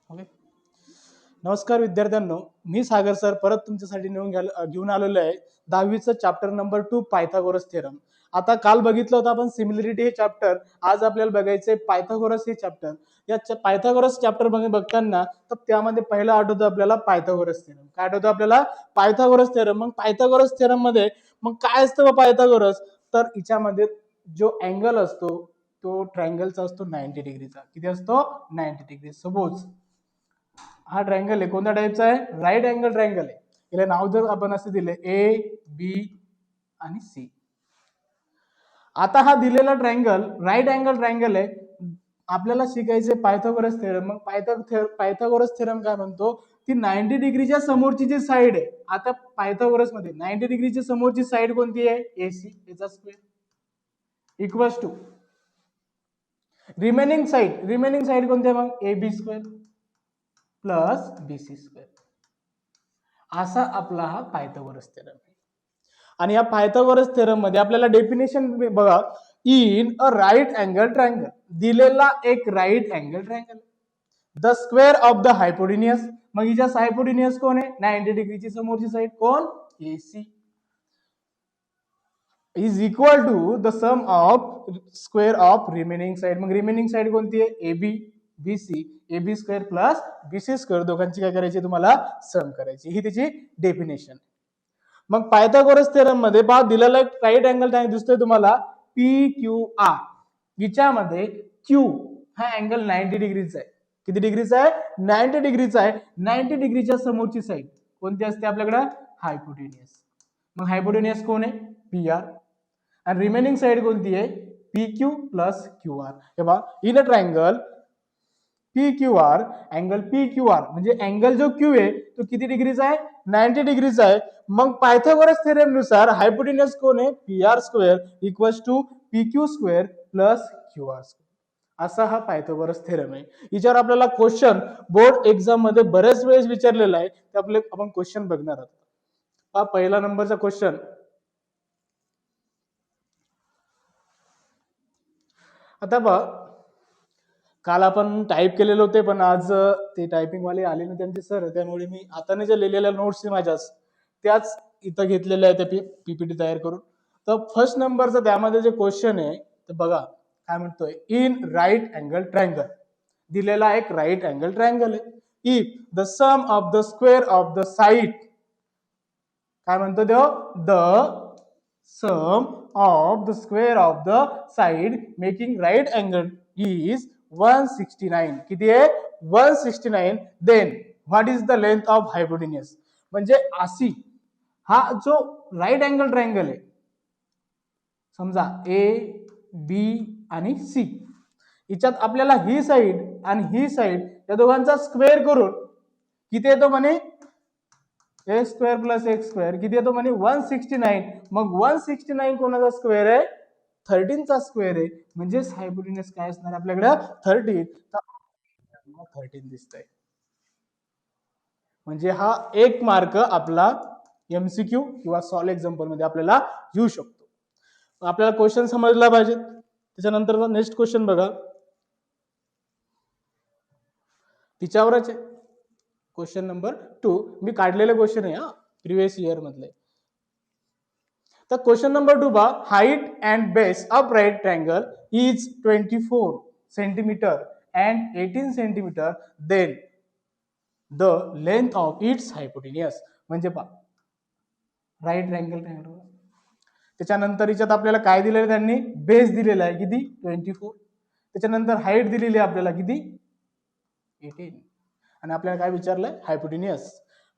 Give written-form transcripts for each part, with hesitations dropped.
Okay. नमस्कार विद्यार्थ्यांनो, मी सागर sir परत तुमच्यासाठी घेऊन आलेलो आहे 10वीचं चॅप्टर नंबर 2 पायथागोरस थेरम. आता काल बघितलं होतं आपण सिमिलरिटी हे चॅप्टर, आज आपल्याला बघायचंय पायथागोरस हे चॅप्टर. या पायथागोरस चॅप्टर बघताना तर त्यामध्ये पहिला आठवतं आपल्याला पायथागोरस थेरम. काय आठवतं आपल्याला? Pythagoras theorem. मग पायथागोरस थेरम मध्ये मग काय असतं पायथागोरस? तर हिच्यामध्ये जो अँगल असतो तो ट्रायंगलचा असतो 90 डिग्रीचा. किती असतो? 90 डिग्री. सपोज हा ट्रायंगल आहे, कोणत्या टाईपचा आहे? राईट अँगल ट्रायंगल आहे. याला नाव जर आपण असं दिले ए बी आणि सी. आता हा दिलेला ट्रायंगल राईट अँगल ट्रायंगल आहे. आपल्याला शिकायचे पायथागोरस थेरम. मग पायथागोरस थेरम काय म्हणतो? ती 90 डिग्रीच्या समोरची जी साइड आहे, आता पायथागोरस मध्ये 90 डिग्रीच्या समोरची साइड कोणती आहे? एसी, याचा square equals to remaining side कोणती आहे मग? A B square plus BC square. असा आपला हा पायथागोरस थेरम आहे. आणि या पायथागोरस थेरम मध्ये आपल्याला डेफिनेशन बघा, in a right angle triangle, दिलेला एक right angle triangle, the square of the hypotenuse. मग हिच्या हायपोटेन्युस कोण आहे? 90 डिग्रीची समोरची साइड कोण? AC, is equal to the sum of square of remaining side. मग रिमेनिंग साइड कोणती आहे? AB BC, A B square plus BC square. दोघांची काय करायची? तुम्हाला सम करायची. ही त्याची डेफिनेशन. मग पायथागोरस थेरम मध्ये पहा, दिलेला एक राईट अँगल ट्रायंगल दिसतोय तुम्हाला पी क्यू आर. हिच्यामध्ये क्यू हा अँगल 90 डिग्रीचा आहे. किती डिग्रीचा आहे? 90 डिग्रीचा आहे. 90 डिग्रीच्या समोरची साइड कोणती असते आपल्याकडे? हायपोटेन्युस. मग हायपोटेन्युस कोण आहे? P R. आणि रिमेनिंग साइड कोणती आहे? P Q plus Q R. हे पहा, in a triangle P Q R, angle P Q R म्हणजे अँगल जो क्यू आहे तो किती डिग्रीचा आहे? 90 डिग्रीचा आहे. मग पायथागोरस थेरम नुसार हायपोटेन्युस कोण आहे? P R square equals to P Q square plus Q R square. असा हा पायथागोरस थेरम आहे. याच्यावर आपल्याला क्वेश्चन बोर्ड एक्झाम मध्ये बऱ्याच वेळेस विचारलेला आहे. ते आपले आपण क्वेश्चन बघणार आहोत. हा पहिला नंबरचा क्वेश्चन. आता बघ, काल आपण टाईप केलेले होते पण आज ते टायपिंग वाले आले ना त्यांचे सर, त्यामुळे मी हाताने ज्या लिहिलेल्या नोट्स माझ्याच त्याच इथं घेतलेल्या आहेत त्या पीपीटी तयार करून. तर फर्स्ट नंबरचा त्यामध्ये जे क्वेश्चन आहे ते बघा काय म्हणतोय. इन राईट अँगल ट्रायंगल, दिलेला एक राईट अँगल ट्रायंगल आहे. If the sum of the square of the side, काय म्हणतो देव? The sum of the square of the side making right angle is 169. किती आहे? 169. Then what is the length of hypotenuse. म्हणजे अशी हा जो राईट अँगल ट्रायंगल आहे, समजा ए बी आणि सी, याच्यात आपल्याला ही साइड आणि ही साइड या दोघांचा स्क्वेअर करून किती येतो म्हणे? ए स्क्वेअर प्लस एक्स स्क्वेअर किती येतो म्हणे? 169. मग 169 कोणाचा स्क्वेअर आहे? 13 चा स्क्वेअर आहे. म्हणजे हायपोटेन्युस काय असणार आपल्याकडे? 13. 13 दिसतंय. म्हणजे हा एक मार्क आपला एमसीक्यू किंवा सॉल्व एक्झाम्पल मध्ये आपल्याला येऊ शकतो. आपल्याला क्वेश्चन समजला पाहिजे. त्याच्यानंतर नेक्स्ट क्वेश्चन बघा, तिच्यावरच आहे. क्वेश्चन नंबर 2 मी काढलेले क्वेश्चन आहे प्रिव्हियस इयर मधले. तर क्वेश्चन नंबर 2 पहा, height and base of right triangle is 24 centimetre and 18 centimetre. Then the length of its hypotenuse. म्हणजे पहा, राईट ट्रायंगल त्याच्यानंतर याच्यात आपल्याला काय दिलेलं त्यांनी? बेस दिलेला आहे किती? 24. त्याच्यानंतर हाईट दिलेली आहे आपल्याला किती? 18. आणि आपल्याला काय विचारलंय? हायपोटेन्युस.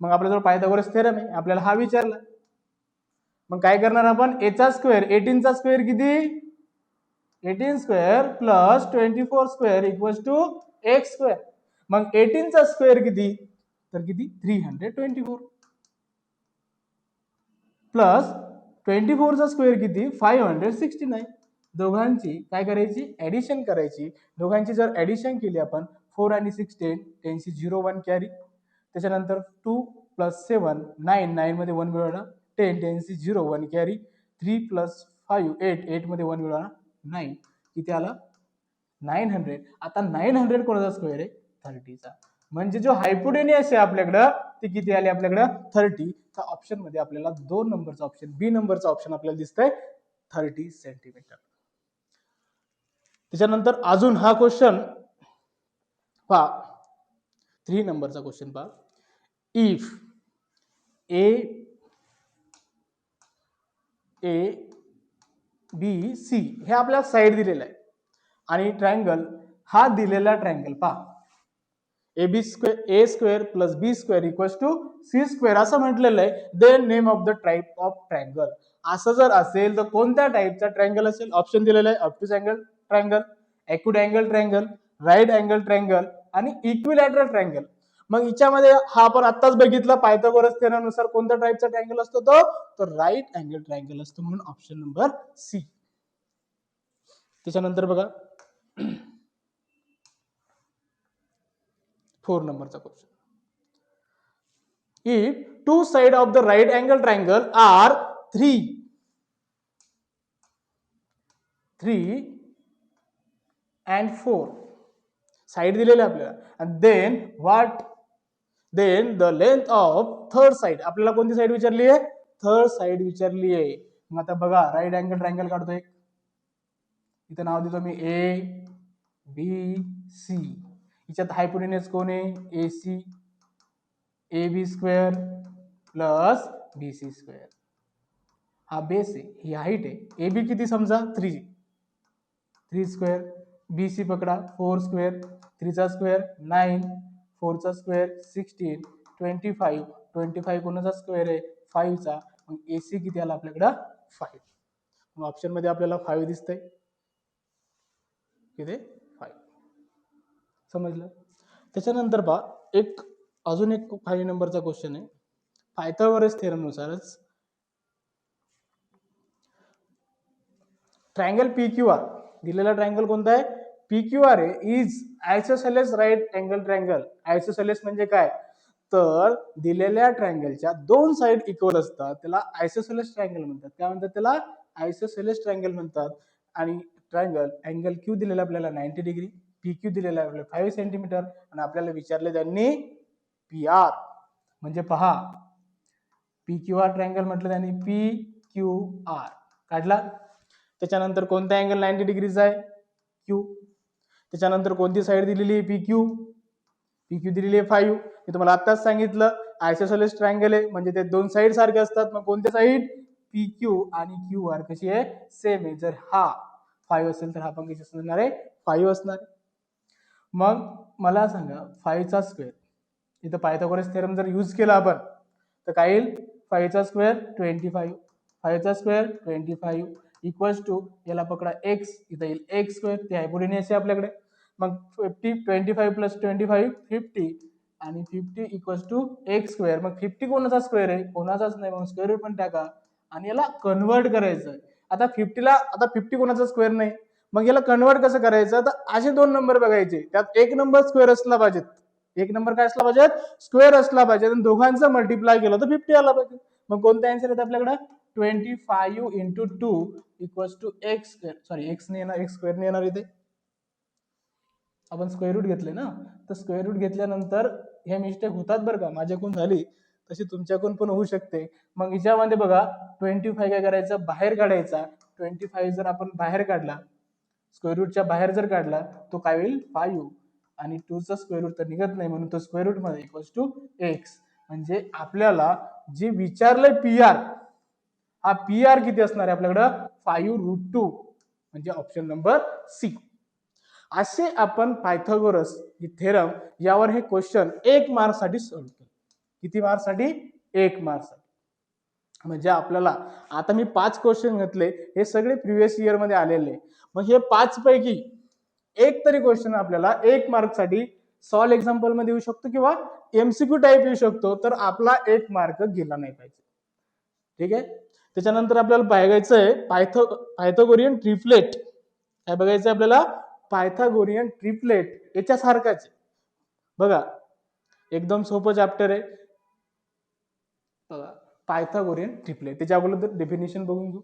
मग आपल्याजवळ पायथागोरस थेरम आहे, आपल्याला हा विचारला. मग काय करणार आपण? एचा स्क्वेअर, 18 चा स्क्वेअर किती? 18 square plus 24 square equals to x square. मग 18 चा स्क्वेअर किती? तर किती? 324 प्लस 24 चा स्क्वेअर किती? 569. दोघांची काय करायची? ऍडिशन करायची. दोघांची जर ऍडिशन केली आपण, 4 आणि 6 10, 10 ची 0 1 कॅरी. त्याच्यानंतर 2 प्लस 7 9, 9 मध्ये 1 मिळवला. 10, 10 ची 0 1 कॅरी. 3 प्लस 5 8, 8 मध्ये 1 मिळवला. 9 किती आला? 900. आता 900 कोणाचा स्क्वेअर आहे? 30 चा. म्हणजे जो हायपोटेनियस आहे आपल्याकडं ते किती आले आपल्याकडं 30. तर ऑप्शन मध्ये आपल्याला 2 नंबरचा ऑप्शन बी नंबरचा ऑप्शन आपल्याला दिसतंय 30 सेंटीमीटर. त्याच्यानंतर अजून हा क्वेश्चन पहा 3 नंबरचा क्वेश्चन पहा. If A A B C हे आपल्याला साईड दिलेलं आहे आणि ट्रायंगल हा दिलेला ट्रायंगल पहा A square plus B square equals to C square असं म्हटलेलं आहे. Then name of the type of triangle. असं जर असेल तर कोणत्या टाइपचा ट्रायंगल असेल? ऑप्शन दिलेलं आहे obtuse angle triangle, acute angle triangle, right angle triangle आणि इक्विलॅटरल ट्रायंगल. मग याच्यामध्ये हा आपण आत्ताच बघितला पायथागोरस थेरमनुसार कोणत्या टाइपचा ट्रायंगल असतो तो? तर राईट अँगल ट्रायंगल असतो, म्हणून ऑप्शन नंबर सी. त्याच्यानंतर बघा 4 नंबरचा question. If two sides of the right angle triangle are 3 and 4 side दिलेले आपल्याला, and then the length of third side. आपल्याला कोणती साइड विचारली आहे? थर्ड साइड विचारली आहे. मग आता बघा राईट अँगल ट्रायंगल काढतोय, इथं नाव देतो मी ए बी सी. याच्यात हायपोटेनियस कोण आहे? A C, A B square plus B C square. हा बेस आहे, ही हाईट आहे. ए बी किती समजा 3 स्क्वेअर, बी सी पकडा 4 स्क्वेअर, 3 चा स्क्वेअर 9, 4 चा स्क्वेअर 16, 25 कोणाचा स्क्वेअर आहे? 5 चा. मग ए सी किती आला आपल्याकडं? 5. मग ऑप्शन मध्ये आपल्याला 5 दिसतंय. किती? 5. समजलं? त्याच्यानंतर पहा अजून एक 5 नंबरचा क्वेश्चन आहे. पायथागोरस थेरमनुसारच ट्रायंगल पी क्यू आर दिलेला ट्रायंगल कोणता आहे? पी क्यू आर आहे is isosceles right angle triangle. Isosceles म्हणजे काय? तर दिलेल्या ट्रायंगलच्या दोन साइड इक्वल असतात, त्याला आयसोसेलेस ट्रायंगल म्हणतात. काय म्हणतात त्याला? आयसोसेलेस ट्रायंगल म्हणतात. आणि ट्रायंगल अँगल क्यू दिलेला आपल्याला 90 डिग्री, पी क्यू दिलेला आपल्याला 5 सेंटीमीटर आणि आपल्याला विचारले त्यांनी पी आर. म्हणजे पहा पी क्यू आर ट्रायंगल म्हटलं त्यांनी पी क्यू आर काढला. त्याच्यानंतर कोणता अँगल 90 डिग्रीचा आहे? क्यू. त्याच्यानंतर कोणती साइड दिलेली आहे? P Q. पी क्यू दिलेली आहे 5. मी तुम्हाला आत्ताच सांगितलं आयसोसेलेस ट्रायंगल आहे म्हणजे ते दोन साइड सारखे असतात. मग कोणत्या साइड? पी क्यू आणि क्यू आर कशी आहे? सेम आहे. जर हा 5 असेल तर हा पण कशी असणार आहे? 5 असणार. मग मला सांगा 5 चा स्क्वेअर, इथं पायथागोरस थेरम जर यूज केला आपण तर काय येईल? 5 चा स्क्वेअर 25, 5 चा स्क्वेअर 25 इक्वल्स टू याला पकडा x, इथं येईल x स्क्वेअर, ते हायपोटेनियस आहे आपल्याकडे. मग 25 प्लस 25 50 आणि 50 इक्वल्स टू x स्क्वेअर. मग 50 कोणाचा स्क्वेअर आहे? कोणाचाच नाही, मग स्क्वेअर रूट पण टाका आणि याला कन्वर्ट करायचं. आता 50 कोणाचा स्क्वेअर नाही, मग याला कन्वर्ट कसं करायचं? तर असे दोन नंबर बघायचे, त्यात एक नंबर स्क्वेअर असला पाहिजे. एक नंबर काय असला पाहिजे? स्क्वेअर असला पाहिजे. आणि दोघांचा मल्टिप्लाय केलं तर 50 आला पाहिजे. मग कोणता आन्सर येतो आपल्याकडे? 25 into 2 equals to x square. Sorry x नाही येणार, एक्स स्क्वेअर नाही येणार इथे, आपण स्क्वेअर रूट घेतले ना. तर स्क्वेअर रूट घेतल्यानंतर हे मिस्टेक होतात बरं का, माझ्याकडून झाली तशी तुमच्याकडून पण होऊ शकते. मग हिच्यामध्ये बघा 25 काय करायचं? बाहेर काढायचा. 25 जर आपण बाहेर काढला, स्क्वेअर रूटच्या बाहेर जर काढला तो काय होईल? 5. आणि 2 चा स्क्वेअर रूट तर निघत नाही म्हणून तो स्क्वेअर रूट मध्ये इक्वल्स टू एक्स. म्हणजे आपल्याला जे विचारलंय पी आर, हा पी आर किती असणार आहे आपल्याकडं? 5√2 म्हणजे ऑप्शन नंबर सी. असे आपण पायथागोरस थेरम यावर हे क्वेश्चन 1 मार्क साठी सॉल्व्ह केले. किती मार्क साठी? 1 मार्क साठी. म्हणजे आपल्याला आता मी 5 क्वेश्चन घेतले, हे सगळे प्रिव्हियस इयर मध्ये आलेले. मग हे 5 पैकी एक तरी क्वेश्चन आपल्याला 1 मार्क साठी सॉल्व एक्झाम्पल मध्ये येऊ शकतो किंवा एमसीक्यू टाइप येऊ शकतो, तर आपला 1 मार्क गेला नाही पाहिजे. ठीक आहे. त्याच्यानंतर आपल्याला बघायचं आहे पायथागोरियन ट्रिपलेट. काय बघायचं आपल्याला? पायथागोरियन ट्रिपलेट याच्यासारखाच बघा, एकदम सोपं चॅप्टर आहे. पायथागोरियन ट्रिपलेट, त्याच्या अगोदर डेफिनेशन बघून घेऊ.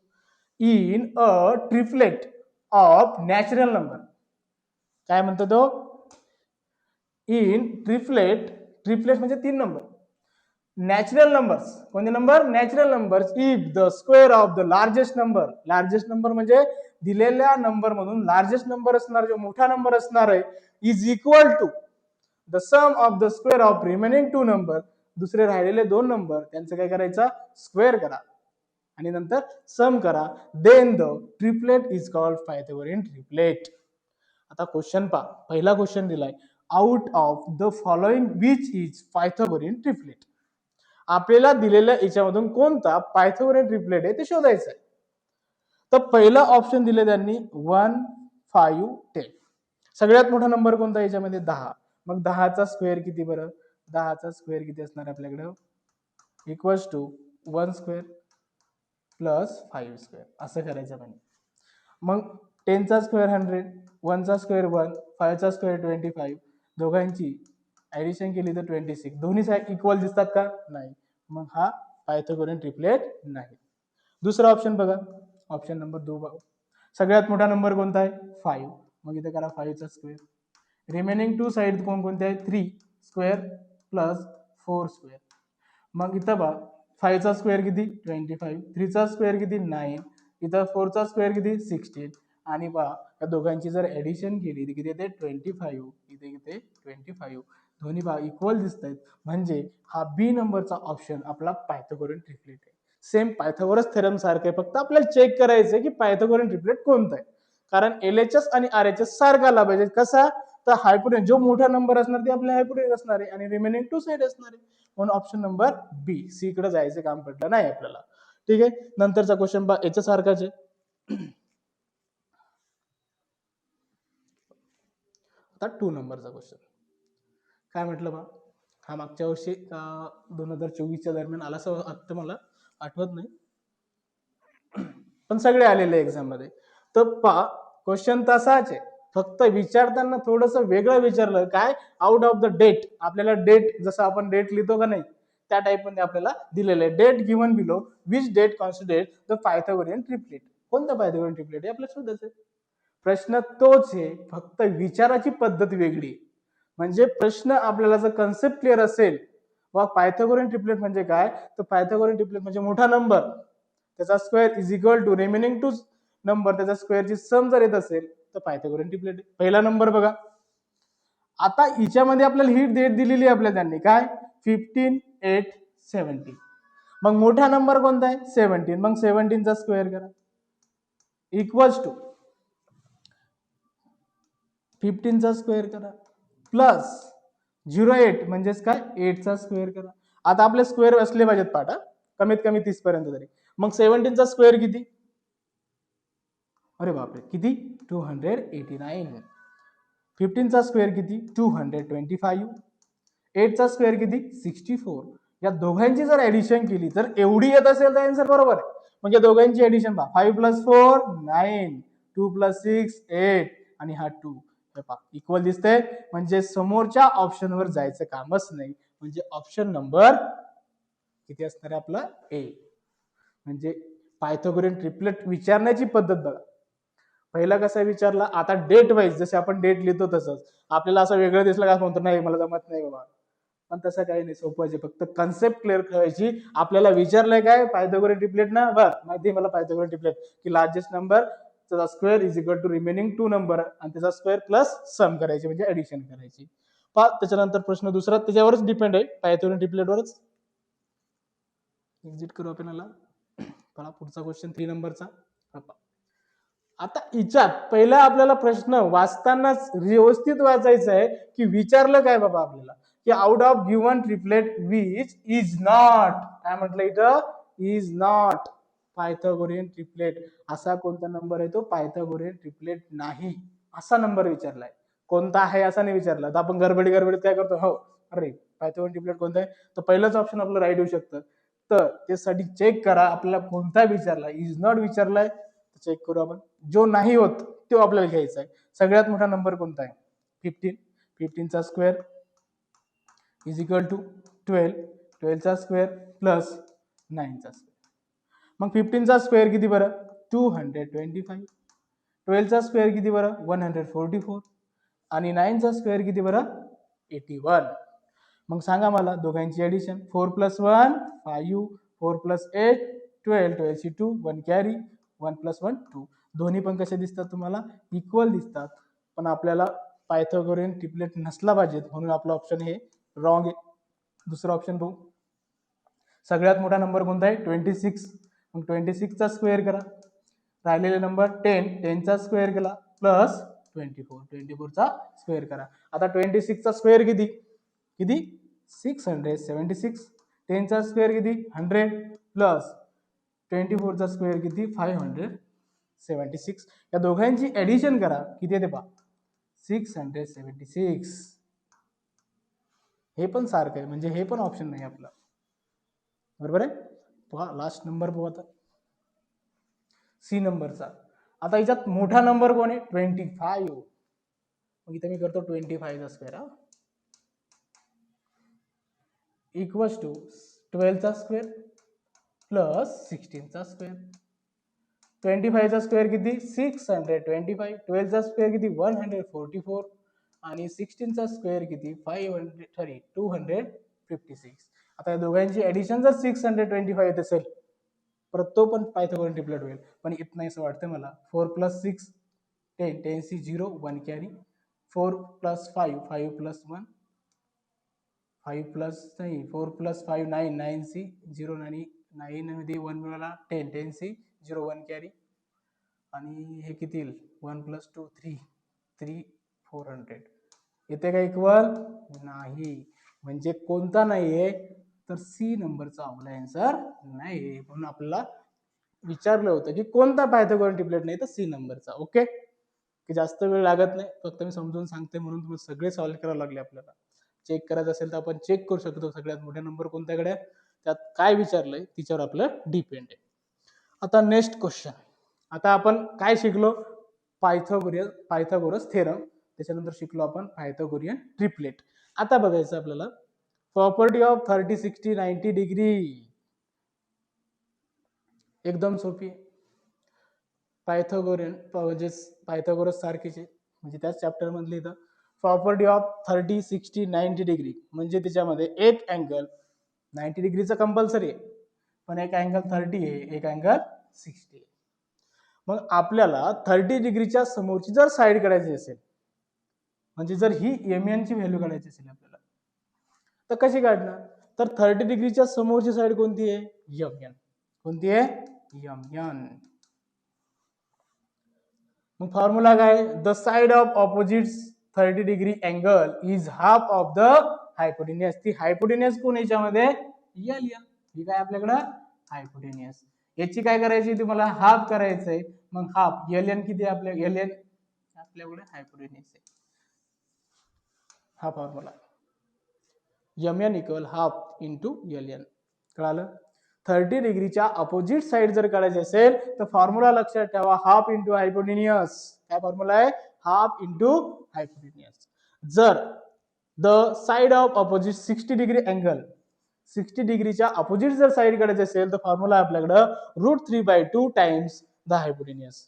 In a triplet of natural number, काय म्हणतो तो? इन ट्रिपलेट, ट्रिपलेट म्हणजे 3 नंबर, नॅचरल नंबर्स, कोणते number? Natural numbers, if the square of the largest number, largest number म्हणजे दिलेल्या नंबर मधून लार्जेस्ट नंबर असणार, जो मोठा नंबर असणार आहे, is equal to the sum of the square of remaining 2 number, दुसरे राहिलेले 2 नंबर त्यांचं काय करायचं? स्क्वेअर करा आणि नंतर सम करा, then the triplet is called Pythagorean triplet. आता क्वेश्चन पहा, पहिला क्वेश्चन दिलाय, out of the following which is Pythagorean triplet. आपल्याला दिलेल्या याच्यामधून कोणता पायथागोरियन ट्रिपलेट आहे ते शोधायचं आहे. तर पहिला ऑप्शन दिले त्यांनी 1, 5, 10. सगळ्यात मोठा नंबर कोणता याच्यामध्ये? 10. मग 10चा स्क्वेअर किती बरं? 10चा स्क्वेअर किती असणार आपल्याकडे? Equals to 1 square plus 5 square, असं करायचं म्हणजे. मग 10चा स्क्वेअर 100, 1चा स्क्वेअर 1, 5चा स्क्वेअर 25, दोघांची ऍडिशन केली तर 26. दोन्ही साईड इक्वल दिसतात का? नाही. मग हा पायथागोरियन ट्रिपलेट नाही. दुसरा ऑप्शन बघा, ऑप्शन नंबर 2 बघा. सगळ्यात मोठा नंबर कोणता आहे? 5. मग इथे करा 5चा स्क्वेअर. रिमेनिंग 2 साईड कोणकोणते आहेत? 3 स्क्वेअर प्लस 4 स्क्वेअर. मग इथं बघा 5चा स्क्वेअर किती? 25. 3चा स्क्वेअर किती? 9. इथं 4चा स्क्वेअर किती? 16. आणि पहा या दोघांची जर ऍडिशन केली तर किती येते? 25. इथे किती? 25. दोन्ही पहा इक्वल दिसत आहेत, म्हणजे हा बी नंबरचा ऑप्शन आपला पायथागोरियन ट्रिपलेट आहे. सेम पायथागोरस थेरम सारखं आहे, फक्त आपल्याला चेक करायचं की पायथागोरियन ट्रिपलेट कोणतं आहे. कारण एलएचएस आणि आरएचएस सारखा आला पाहिजे. कसा? तर हायपोटेन्यूज जो मोठा नंबर असणार ते आपल्या हायपोटेन्यूज असणार आहे आणि रिमेनिंग 2 साइड असणार आहे. म्हणून ऑप्शन नंबर बी, सी कडे जायचं काम पडलं नाही आपल्याला. ठीक आहे, नंतरचा क्वेश्चन पहा, याच्या सारखाच आहे. आता 2 नंबरचा क्वेश्चन काय म्हटलं बा, हा मागच्या वर्षी 2024च्या दरम्यान आला असं वाटतं, मला आठवत नाही, पण सगळे आलेले एक्झाम मध्ये. तर पहा क्वेश्चन तसाच आहे, फक्त विचारताना थोडस वेगळं विचारलं. काय? आउट ऑफ द डेट, आपल्याला डेट जसं आपण डेट लिहितो का नाही त्या टाइप मध्ये आपल्याला दिलेलं आहे. That given below, which that considerate the Pythagorean triplet. कोणतं पायथागोरियन ट्रिपलेट आहे आपल्याला शोधायचं. प्रश्न तोच आहे, फक्त विचाराची पद्धत वेगळी. म्हणजे प्रश्न आपल्याला जर कन्सेप्ट क्लिअर असेल, व पायथागोरियन ट्रिपलेट म्हणजे काय, तर पायथागोरियन ट्रिपलेट म्हणजे मोठा नंबर त्याचा square is equal to remaining 2 number त्याचा स्क्वेअरची सम जर येत असेल तर पायथागोरियन ट्रिपलेट. पहिला नंबर बघा. आता हिच्यामध्ये आपल्याला ही डेट दिलेली आहे आपल्या त्यांनी, काय? 15, 8, 17. मग मोठा नंबर कोणता आहे? 17. मग 17चा स्क्वेअर करा इक्वल्स टू 15चा स्क्वेअर करा प्लस 08 म्हणजेच काय? 8चा स्क्वेअर करा. आता आपले स्क्वेअर असले पाहिजेत पाठ, कमीत कमी 30 पर्यंत तरी. मग 17चा स्क्वेअर किती? अरे बापरे, किती? 289. 15चा स्क्वेअर किती? 225. 8चा स्क्वेअर किती? 64. या दोघांची जर ऍडिशन केली तर एवढी येत असेल तर आन्सर बरोबर आहे. म्हणजे दोघांची ऍडिशन पहा, 5 + 4 9, 2 + 6 8 आणि हा 2 इक्वल दिसतंय. म्हणजे समोरच्या ऑप्शनवर जायचं कामच नाही. म्हणजे ऑप्शन नंबर किती असणार आहे आपलं? ए. म्हणजे पायथागोरियन ट्रिपलेट विचारण्याची पद्धत बघा. पहिला कसा विचारला, आता डेट वाईज जसे आपण डेट लिहितो तसंच आपल्याला असं वेगळं दिसलं का म्हणतो नाही मला जमत नाही बाबा, पण तसं काही नाही, सोपं आहे. फक्त कन्सेप्ट क्लिअर करायची. आपल्याला विचारलंय काय? पायथागोरियन ट्रिपलेट ना, बरं माहिती मला पायथागोरियन ट्रिपलेट की लार्जेस्ट नंबर त्याचा square is equal to remaining 2 number आणि त्याचा स्क्वेअर प्लस सम करायची म्हणजे ऍडिशन करायची. पहा त्याच्यानंतर प्रश्न दुसरा त्याच्यावरच डिपेंड आहे, पायथागोरियन ट्रिपलेटवरच. एक्झिट करू आपण याला. पहा पुढचा क्वेश्चन 3 नंबरचा. आता हिच्यात पहिला आपल्याला प्रश्न वाचतानाच व्यवस्थित वाचायचं आहे की विचारलं काय बाबा आपल्याला, की out of given triplet which is not, काय म्हटलं इथं? Is not Pythagorean triplet. असा कोणता नंबर आहे तो पायथागोरियन ट्रिपलेट नाही, असा नंबर विचारलाय. कोणता आहे असा नाही विचारला. तर आपण गडबडीत काय करतो, हो अरे पायथागोरियन ट्रिपलेट कोणता आहे, तर पहिलंच ऑप्शन आपलं राईट येऊ शकतं. तर त्यासाठी चेक करा आपल्याला कोणता विचारला. इज नॉट विचारलाय, चेक करू आपण. जो नाही होत तो आपल्याला घ्यायचा आहे. सगळ्यात मोठा नंबर कोणता आहे? 15. 15चा स्क्वेअर इज इक्वल टू 12. 12चा स्क्वेअर प्लस 9चा स्क्वेअर. मग 15चा स्क्वेअर किती बरं? 225. 12चा स्क्वेअर किती बरं? 144. आणि 9चा स्क्वेअर किती बरं? 81. मग सांगा मला दोघांची ऍडिशन. 4 + 1 5, 4 + 8 12, 12 2 1 कॅरी, 1 + 1 2. दोन्ही पण कसे दिसतात तुम्हाला? इक्वल दिसतात. पण आपल्याला पायथागोरियन ट्रिपलेट नसला पाहिजे म्हणून आपलं ऑप्शन हे रॉंग आहे. दुसरा ऑप्शन बघू. सगळ्यात मोठा नंबर कोणता आहे? 26. मग 26 चा स्क्वेअर करा. राहिलेले नंबर 10, 10 चा स्क्वेअर केला प्लस 24, 24 चा स्क्वेअर करा. आता 26 चा स्क्वेअर किती? किती? 676. 10 चा स्क्वेअर किती? 100 प्लस 24 चा स्क्वेअर किती? 576. या दोघांची ऍडिशन करा. किती येते पहा? 676. हे पण सारखं आहे, म्हणजे हे पण ऑप्शन नाही आपला. बरोबर आहे. पहा लास्ट नंबर पाहू आता, सी नंबरचा. आता याच्यात मोठा नंबर कोण आहे? 25. मग इथे मी करतो 25 चा स्क्वेअर इक्वल्स टू 12 चा स्क्वेअर प्लस 16 चा स्क्वेअर. 25 चा स्क्वेअर किती? 625. 12 चा स्क्वेअर किती? 144. आणि 16 चा स्क्वेअर किती? 256. आता या दोघांची ऍडिशन जर 625 येत असेल परत तो पण पायथागोरन ट्रिपलेट होईल, पण येत नाही असं वाटतं मला. 4 + 6 10, 10 सी 0 1 कॅरी, 4 + 5 5 + 1 5 प्लस नाही 4 + 5 9, 9 सी 0 आणि 9 मध्ये 1 मिळाला 10, 10 सी 0 1 कॅरी. आणि हे किती येईल? 1 + 2 3, 3 400. येते का इक्वल? नाही. म्हणजे कोणता नाहीये? तर सी नंबरचा आपला आन्सर नाही. म्हणून आपल्याला विचारलं होतं की कोणता पायथागोरन ट्रिपलेट नाही, तर सी नंबरचा. ओके, की जास्त वेळ लागत नाही, फक्त मी समजून सांगते म्हणून तुम्ही सगळे सॉल्व्ह करायला लागले. आपल्याला चेक करायचं असेल तर आपण चेक करू शकतो सगळ्यात मोठा नंबर कोणत्याकडे, त्यात काय विचारलंय तिच्यावर आपलं डिपेंड आहे. आता नेक्स्ट क्वेश्चन. आता आपण काय शिकलो? Pythagoras theorem. त्याच्यानंतर शिकलो आपण पायथागोरियन ट्रिपलेट. आता बघायचं आपल्याला प्रॉपर्टी ऑफ 30 60 90 डिग्री. एकदम सोपी. पायथागोरियन म्हणजे पायथागोरस सारखीचे, म्हणजे त्याच चॅप्टर मधली इथं प्रॉपर्टी ऑफ 30 60 90 डिग्री. म्हणजे त्याच्यामध्ये एक अँगल 90 डिग्रीचा कंपल्सरी आहे, पण एक अँगल 30 आहे, एक अँगल 60 आहे. मग आपल्याला 30 डिग्रीच्या समोरची जर साईड काढायची असेल, म्हणजे जर ही एम ची व्हॅल्यू काढायची असेल आपल्याला, तर कशी काढणार? तर 30 डिग्रीच्या समोरची साईड कोणती आहे? M N. कोणती आहे? M N. मग फॉर्म्युला काय? The side of opposite 30 degree angle is half of the hypotenuse. ती हायपोटेनियस कोण याच्यामध्ये? L N. ही काय आपल्याकडं? हायपोटेनियस. याची काय करायची? तुम्हाला हाफ करायचंय. मग हाफ एल एन किती आपल्या? एल एन आपल्याकडे हायपोटेनियस आहे. हा formula M N equal half into L N. कळालं? 30 डिग्रीच्या अपोजिट साइड जर काढायची असेल तर फॉर्म्युला लक्षात ठेवा, हाफ इंटू हायपोटेनियस. काय फॉर्म्युला आहे? Half into hypotenuse. जर the side of opposite 60 degree angle, 60 डिग्रीच्या अपोजिट जर साइड काढायची असेल तर फॉर्म्युला आपल्याकडं √3/2 टाइम्स द हायपोटेनियस.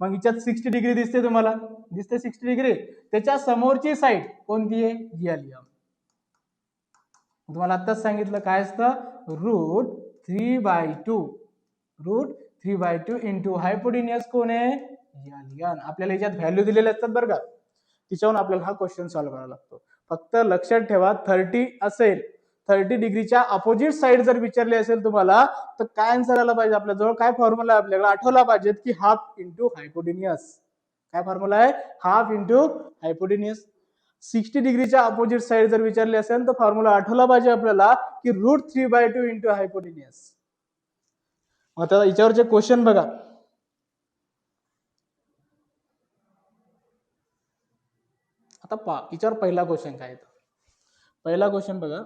मग हिच्यात 60 डिग्री दिसते तुम्हाला? दिसते 60 डिग्री. त्याच्या समोरची साइड कोणती आहे? L M. तुम्हाला आत्ताच सांगितलं काय असतं? √3/2. √3/2 इंटू हायपोटेनियस कोण आहे? L N. आपल्याला याच्यात व्हॅल्यू दिलेल्या असतात बरं का, तिच्यावरून आपल्याला हा क्वेश्चन सॉल्व्ह करावा लागतो. फक्त लक्षात ठेवा 30 असेल, 30 डिग्रीच्या अपोजिट साइड जर विचारली असेल तुम्हाला, तर काय आन्सर आला पाहिजे आपल्याजवळ? काय फॉर्म्युला आपल्याला आठवला पाहिजे की हाफ इंटू हायपोटेनियस. काय फॉर्म्युला आहे? Half into hypotenuse. 60 डिग्रीच्या अपोजिट साइड जर विचारली असेल तर फॉर्म्युला आठवला पाहिजे आपल्याला की √3/2 इंटू हायपोटेनियस. आता याच्यावरचे क्वेश्चन बघा. आता पहा याच्यावर पहिला क्वेश्चन काय येतो. पहिला क्वेश्चन बघा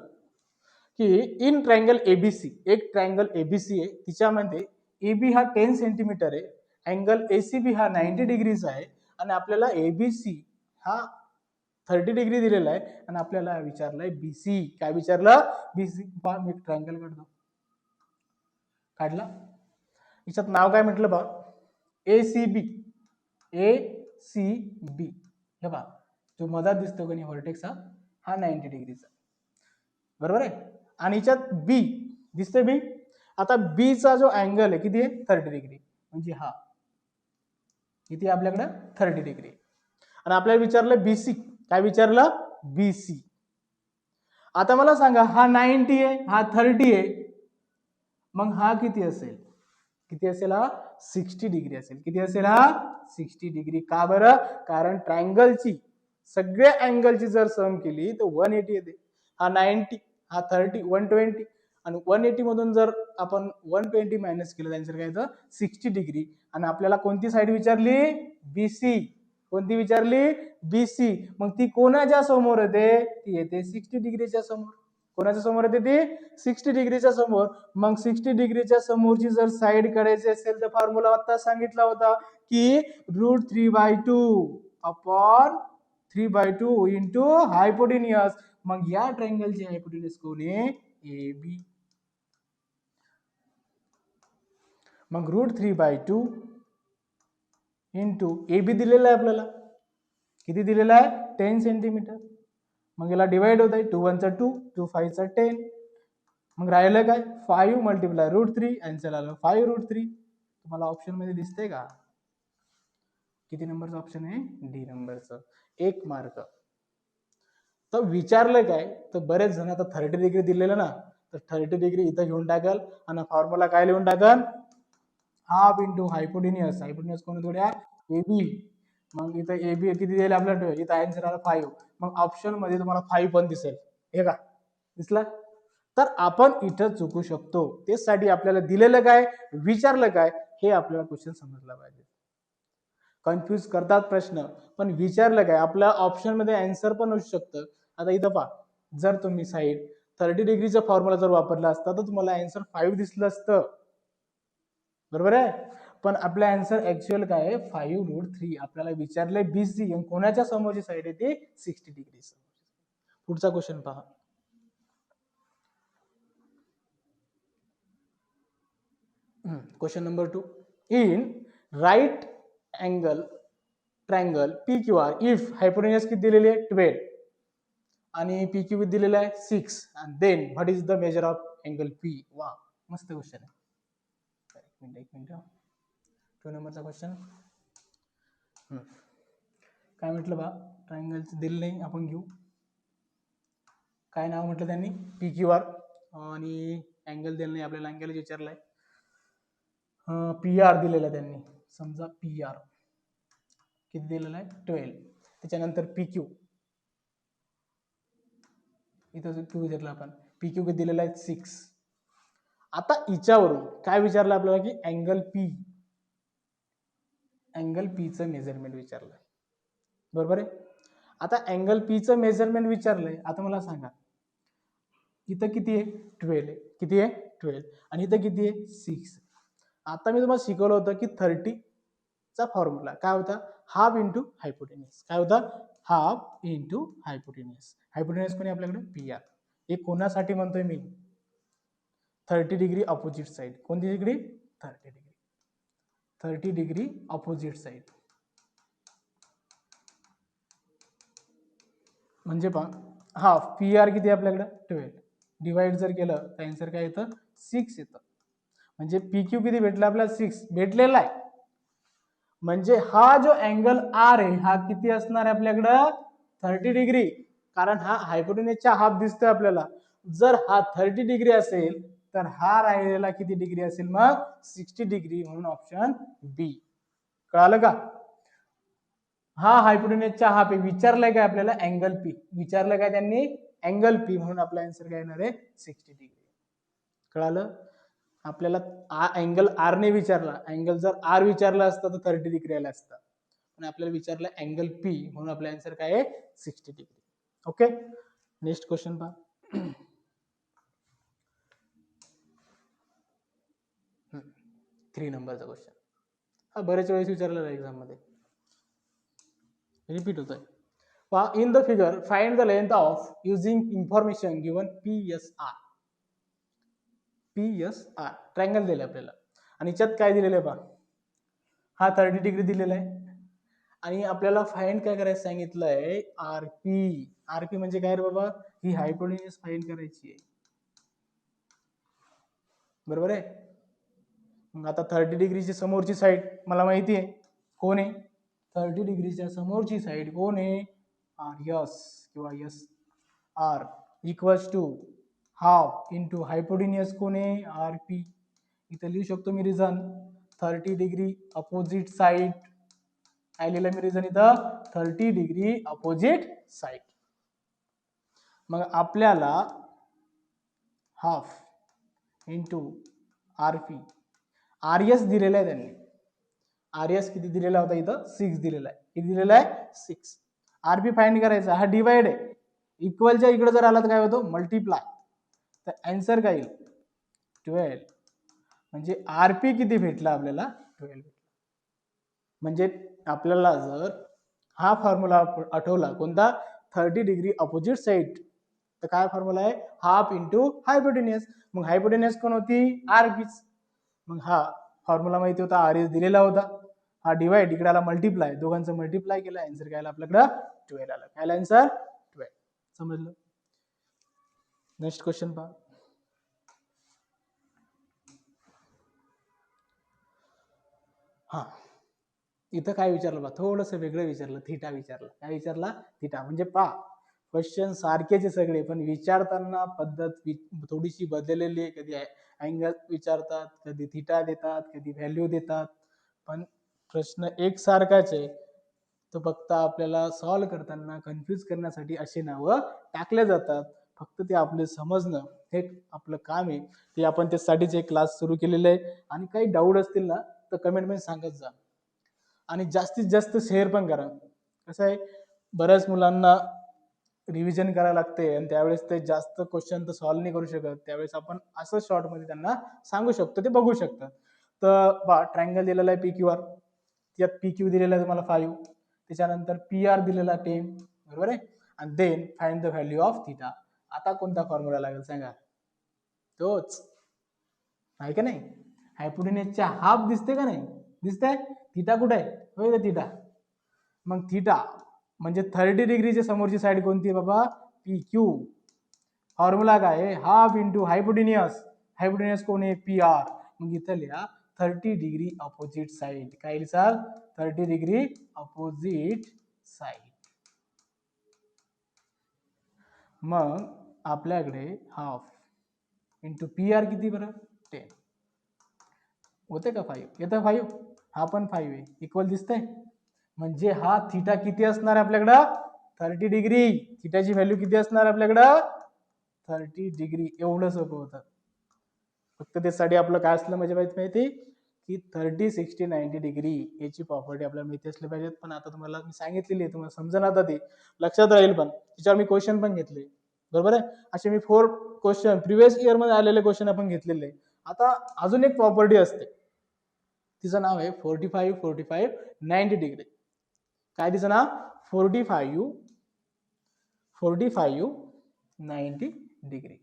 की इन ट्रायंगल एबीसी, एक ट्रायंगल एबीसी आहे, तिच्यामध्ये एबी हा 10 सेंटीमीटर आहे, अँगल एसीबी हा 90 डिग्रीचा आहे, आणि आपल्याला एबीसी हा 30 डिग्री दिलेला आहे, आणि आपल्याला विचारलंय बीसी. काय विचारलं? बीसी. मी एक ट्रायंगल काढतो. काढला. याच्यात नाव काय म्हटलं बा? एसीबी. एसीबी. हे बा जो मधात दिसतो का नाही व्हर्टेक्स, हा हा 90 डिग्रीचा, बरोबर आहे. आणि याच्यात बी दिसते बी, आता बी चा जो अँगल आहे किती आहे 30 डिग्री, म्हणजे हा किती आपल्याकडे 30 डिग्री. आणि आपल्याला विचारलं बीसी, काय विचारलं बीसी. आता मला सांगा हा 90 आहे हा 30 आहे, मग हा किती असेल, किती असेल हा 60 डिग्री असेल. किती असेल हा 60 डिग्री. का बरं, कारण ट्रायंगलची सगळ्या अँगलची जर सम केली तर 180 येते. हा 90 हा 30 120 आणि 180 मधून जर आपण 120 मायनस केलं त्यानंतर काय येतं 60 डिग्री. आणि आपल्याला कोणती साईड विचारली बीसी, कोणती विचारली बीसी. मग ती कोणाच्या समोर येते, ती येते 60 डिग्रीच्या समोर. कोणाच्या समोर येते ती 60 डिग्रीच्या समोर. मग 60 डिग्रीच्या समोरची जर साईड काढायची असेल तर फॉर्म्युला आता सांगितला होता की √3/2 अपॉन 3/2 इंटू हायपोटेनियस. मग या ट्रायंगलची हायपोटेनियस कोण आहे ए बी. मग √3/2 इंटू ए बी दिलेला आहे आपल्याला, किती दिलेला आहे 10 सेंटीमीटर. मग याला डिवाइड होत आहे 2 1 2 2 5 10. मग राहिलं काय 5 मल्टिप्लाय √3, आन्सर आलं 5√3. तुम्हाला ऑप्शन मध्ये दिसतंय का, किती नंबरचं ऑप्शन आहे डी नंबरचं, 1 मार्क. तर विचारलं काय, तर बरेच जण आता 30 डिग्री दिलेलं ना, तर 30 डिग्री इथं घेऊन टाकल आणि फॉर्म्युला काय लिहून टाकल हाफ इंटू हायपोटेनियस. हायपोटेनियस कोण थोड्या ए बी. मग इथं ए बी किती दिले आपल्याला, इथं आन्सर आला 5. मग ऑप्शन मध्ये तुम्हाला 5 पण दिसेल, हे का दिसला. तर आपण इथं चुकू शकतो, त्यासाठी आपल्याला दिलेलं काय विचारलं काय हे आपल्याला क्वेश्चन समजला पाहिजे. कन्फ्यूज करतात प्रश्न, पण विचारलं काय आपल्या ऑप्शन मध्ये आन्सर पण असू शकतं. आता इथं पहा, जर तुम्ही साईड 30 डिग्रीचा फॉर्म्युला जर वापरला असता तर तुम्हाला आन्सर 5 दिसलं असतं, बरोबर आहे. पण आपला आन्सर ऍक्च्युअल काय आहे 5√3. आपल्याला विचारलंय बीसी, कोणाच्या समोरची साईड आहे ती 60 डिग्री. पुढचा क्वेश्चन पहा. Question number 2. In right angle triangle P Q R if hypotenuse किती दिलेली आहे 12 आणि पी क्यू दिलेला आहे 6, and then what is the measure of angle P. वा मस्त क्वेश्चन आहे. एक मिनिट 2 नंबरचा क्वेश्चन. काय म्हटलं बा, ट्रायंगलचं दिलं नाही, आपण घेऊ काय नाव म्हटलं त्यांनी पी क्यू आर, आणि अँगल दिलं नाही आपल्याला, अँगल विचारलाय पी आर दिलेला त्यांनी. समजा पी आर किती दिलेला आहे 12, त्याच्यानंतर पी क्यू इथं क्यू विचारला आपण, पी क्यू किती दिलेला आहे 6. आता हिच्यावरून काय विचारलं आपल्याला की अँगल पी चं मेजरमेंट विचारलंय, बरोबर आहे. आता अँगल पी चं मेजरमेंट विचारलंय. आता मला सांगा इथं किती आहे 12 आहे, किती आहे 12, आणि इथं किती आहे 6. आता मी तुम्हाला शिकवलं होतं की 30 चा फॉर्म्युला काय होता हाफ इंटू हायपोटेनियस. काय होता हाफ इंटू हायपोटेनियस. हायपोटेनियस कोणी आपल्याकडे पी आर. हे कोणासाठी म्हणतोय मी 30 डिग्री अपोजिट साइड. कोणती डिग्री 30 डिग्री अपोजिट साइड. म्हणजे पहा हाफ पी आर किती आपल्याकडे 12 डिवाइड जर केलं तर आन्सर काय येतं 6 येतं. म्हणजे पी क्यू किती भेटला आपल्याला 6 भेटलेला आहे. म्हणजे हा जो अँगल आर आहे हा किती असणार आहे आपल्याकडं 30 डिग्री, कारण हा हायपोटेनियसचा हाफ दिसतोय आपल्याला. जर हा 30 डिग्री असेल तर हा राहिलेला किती डिग्री असेल मग 60 डिग्री, म्हणून ऑप्शन बी. कळालं का. हा हायपोटेनियसचा हाफ आहे. विचारलंय काय आपल्याला अँगल पी, विचारलं काय त्यांनी अँगल पी, म्हणून आपला आन्सर काय येणार आहे 60 डिग्री. कळालं. आपल्याला अँगल आर ने विचारला, अँगल जर आर विचारला असता तर 30 डिग्री आला असता, पण आपल्याला विचारलं अँगल पी, म्हणून आपला आन्सर काय आहे 60 डिग्री. ओके. नेक्स्ट क्वेश्चन पहा. 3 नंबरचा क्वेश्चन. हा बरेच वेळेस विचारलेला एक्झाम मध्ये, रिपीट होत आहे. पहा in the figure find the length of using information given PSR. PSR triangle दिले आपल्याला, आणि याच्यात काय दिलेलं आहे पहा, हा 30 डिग्री दिलेला आहे आणि आपल्याला फाइंड काय करायचं सांगितलंय RP. आरपी म्हणजे काय रे बाबा, ही हायपोटेन्यूज फाइंड करायची आहे, बरोबर आहे. मग आता 30 डिग्रीची समोरची साईड मला माहिती आहे कोण आहे, 30 डिग्रीच्या समोरची साईड कोण आहे, आर एस किंवा S R equals to half into hypotenuse कोण आहे, आर पी. इथं लिहू शकतो मी रिझन, 30 डिग्री अपोजिट साईड, काय लिहिलं मी रिझन इथं, 30 डिग्री अपोजिट साईड. मग आपल्याला half into R P, R S दिलेला आहे त्यांनी, आर एस किती दिलेला होता इथं, 6 दिलेला आहे, किती दिलेला आहे, 6. आरपी फाइंड करायचा, हा डिवाइड आहे, इक्वलच्या इकडे जर आला तर काय होतो, मल्टिप्लाय, तर आन्सर काय येईल 12. म्हणजे आरपी किती भेटला आपल्याला, 12 भेटला. म्हणजे आपल्याला जर हा फॉर्म्युला आठवला कोणता, 30 डिग्री अपोजिट साईड, तर काय फॉर्म्युला आहे, हाफ इंटू हायपोटेन्यूज. मग हायपोटेन्यूज कोण होती, आरपीच. मग हा फॉर्म्युला माहिती होता, आर एस दिलेला होता, हा डिवाइड इकडे आला मल्टिप्लाय, दोघांचं मल्टिप्लाय केलं, आन्सर काय आला आपल्याकडे 12 आला. काय आन्सर 12. समजलं. नेक्स्ट क्वेश्चन पहा. हा इथं काय विचारलं बा, थोडंसं वेगळं विचारलं, थिटा विचारलं. काय विचारला, थिटा. म्हणजे पहा क्वेश्चन सारखेच सगळे, पण विचारताना पद्धत थोडीशी बदललेली आहे. कधी अँगल विचारतात, कधी थिटा देतात, कधी व्हॅल्यू देतात, पण प्रश्न एक सारखाच आहे. तो फक्त आपल्याला सॉल्व्ह करताना कन्फ्यूज करण्यासाठी असे नावं टाकले जातात. फक्त ते आपले समजणं हे आपलं काम आहे. ते आपण त्यासाठीच एक क्लास सुरू केलेला आहे. आणि काही डाऊट असतील ना तर कमेंट मध्ये सांगत जा, आणि जास्तीत जास्त शेअर पण करा. कसं आहे, बऱ्याच मुलांना रिव्हिजन करायला लागते आणि त्यावेळेस ते जास्त क्वेश्चन तर सॉल्व्ह नाही करू शकत, त्यावेळेस आपण असं शॉर्टमध्ये त्यांना सांगू शकतो, ते बघू शकतात. तर बा ट्रायंगल दिलेला आहे पी क्यू आर, त्यात पी क्यू दिलेला आहे तुम्हाला 5, त्याच्यानंतर पी आर दिलेला 10, बरोबर आहे. आणि then find the value of theta. आता कोणता फॉर्म्युला लागेल सांगा, तोच आहे का नाही, हायपोटेन्यूजच्या हाफ दिसते का नाही, दिसतंय, थिटा कुठे आहे, होय का थिटा. मग थिटा म्हणजे 30 डिग्रीच्या समोरची साईड कोणती आहे बाबा, पी क्यू. फॉर्म्युला काय आहे, हाफ इंटू हायपोटेन्यूज, हायपोटेन्यूज कोण आहे, पी आर. मग इथं लिहा 30 डिग्री अपोजिट साईड, काय लिहाल, 30 डिग्री अपोजिट साईड. मग आपल्याकडे हाफ इंटू पी आर किती बरं, 10 होते का, 5 येतं, 5, हा पण 5 आहे, इक्वल दिसतंय. म्हणजे हा थिटा किती असणार आपल्याकडं, 30 डिग्री. थिटाची व्हॅल्यू किती असणार आपल्याकडं, 30 डिग्री. एवढं सोपं होतं. फक्त त्यासाठी आपलं काय असलं म्हणजे माहिती की 30, 60, 90 डिग्री याची प्रॉपर्टी आपल्याला माहिती असली पाहिजेत. पण आता तुम्हाला मी सांगितलेली आहे, तुम्हाला समजा आता ते लक्षात राहील, पण त्याच्यावर मी क्वेश्चन पण घेतले, बरोबर आहे. असे मी 4 क्वेश्चन प्रिव्हियस इयर मध्ये आलेले क्वेश्चन आपण घेतलेले. आता अजून एक प्रॉपर्टी असते, तिचं नाव आहे 45, 45, 90 डिग्री. काय तिचं नाव, 45, 45, 90 डिग्री.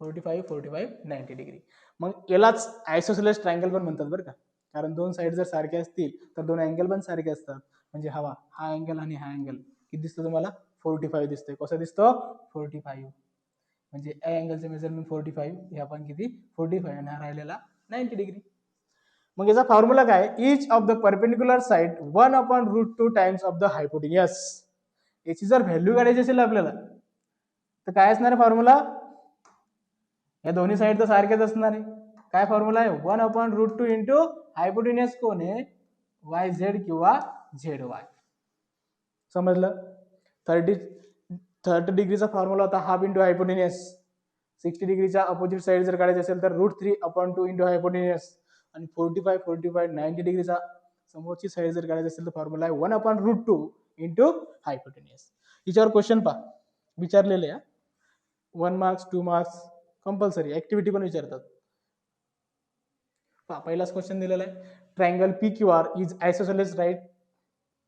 45, 45, 90 डिग्री. मग यालाच आयसोसेलेस ट्रायंगल पण म्हणतात बरं का, कारण दोन साईड जर सारखे असतील तर दोन अँगल पण सारखे असतात. म्हणजे हवा हा अँगल आणि हा अँगल किती दिसतो तुम्हाला, 45 दिसतोय. कसं दिसतो, 45. म्हणजे या अँगलचं मेजरमेंट 45, हे आपण किती 45, आणि हा राहिलेला 90 डिग्री. मग याचा फॉर्म्युला काय, each of the perpendicular side 1/√2 times of the hypotenuse. याची जर व्हॅल्यू काढायची असेल आपल्याला तर काय असणार आहे फॉर्म्युला, या दोन्ही साइड तर सारखेच असणार आहे. काय फॉर्म्युला आहे, 1/√2 इंटू हायपोटेन्यूज कोण आहे, वाय झेड किंवा झेड वाय. समजलं. 30 डिग्रीचा फॉर्म्युला होता हाफ इंटू हायपोटेन्यूज. 60 डिग्रीच्या अपोजिट साइड जर काढायची असेल तर √3/2 इंटू हायपोटेन्यूज. आणि 45, 45, 90 डिग्रीचा समोरची साइड जर काढायची असेल तर फॉर्म्युला आहे 1/√2 इंटू हायपोटेन्यूज. हिच्यावर क्वेश्चन पहा विचारलेले आहे, 1 मार्क्स 2 मार्क्स कंपल्सरी, ऍक्टिव्हिटी पण विचारतात. पहा पहिलाच क्वेश्चन दिलेला आहे, triangle P Q R is isosceles right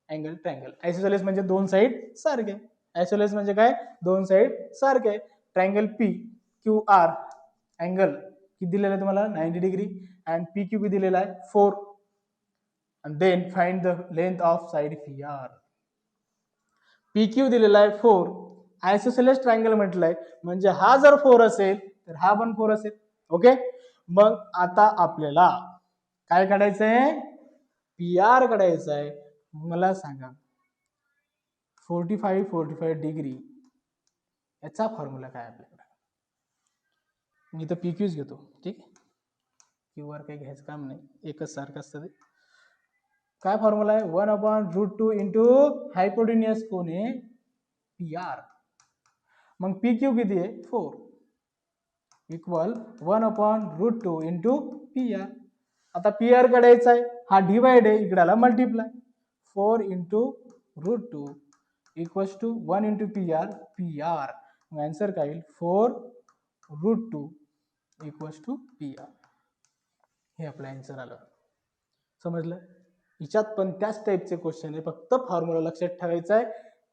angle triangle. Isosceles म्हणजे दोन साइड सारखे, आयसोसेलेस म्हणजे काय, दोन साइड सारखे. Triangle P Q R angle किती दिलेला आहे तुम्हाला, 90 degree, and P Q B दिलेला आहे 4. and then find the length of side PR. P Q दिलेला आहे 4, आयसोसेलेस ट्रायंगल म्हटलंय म्हणजे हा जर 4 असेल तर हा पण 4 असेल. ओके, मग आता आपल्याला काय काढायचंय, पी आर काढायचं आहे. मला सांगा 45 डिग्री याचा फॉर्म्युला काय आपल्याकडे. मी तर पी क्यूच घेतो, ठीक आहे, क्यू आर काही घ्यायचं काम नाही, एकच सारखं असतं ते. काय फॉर्म्युला आहे, 1/√2 इंटू हायपोटेन्युअस कोन आहे पी आर. मग पी क्यू किती आहे 4 इक्वल 1/√2 इंटू पी आर. आता पी आर काढायचा आहे, हा डिवाइड आहे, इकडाला multiply, 4 into √2 equals to 1 into P R, P R. मग आन्सर काय येईल 4√2 इक्वल्स टू पी आर. हे आपलं आन्सर आलं. समजलं. हिच्यात पण त्याच टाईपचे क्वेश्चन आहे, फक्त फॉर्म्युला लक्षात ठेवायचा आहे.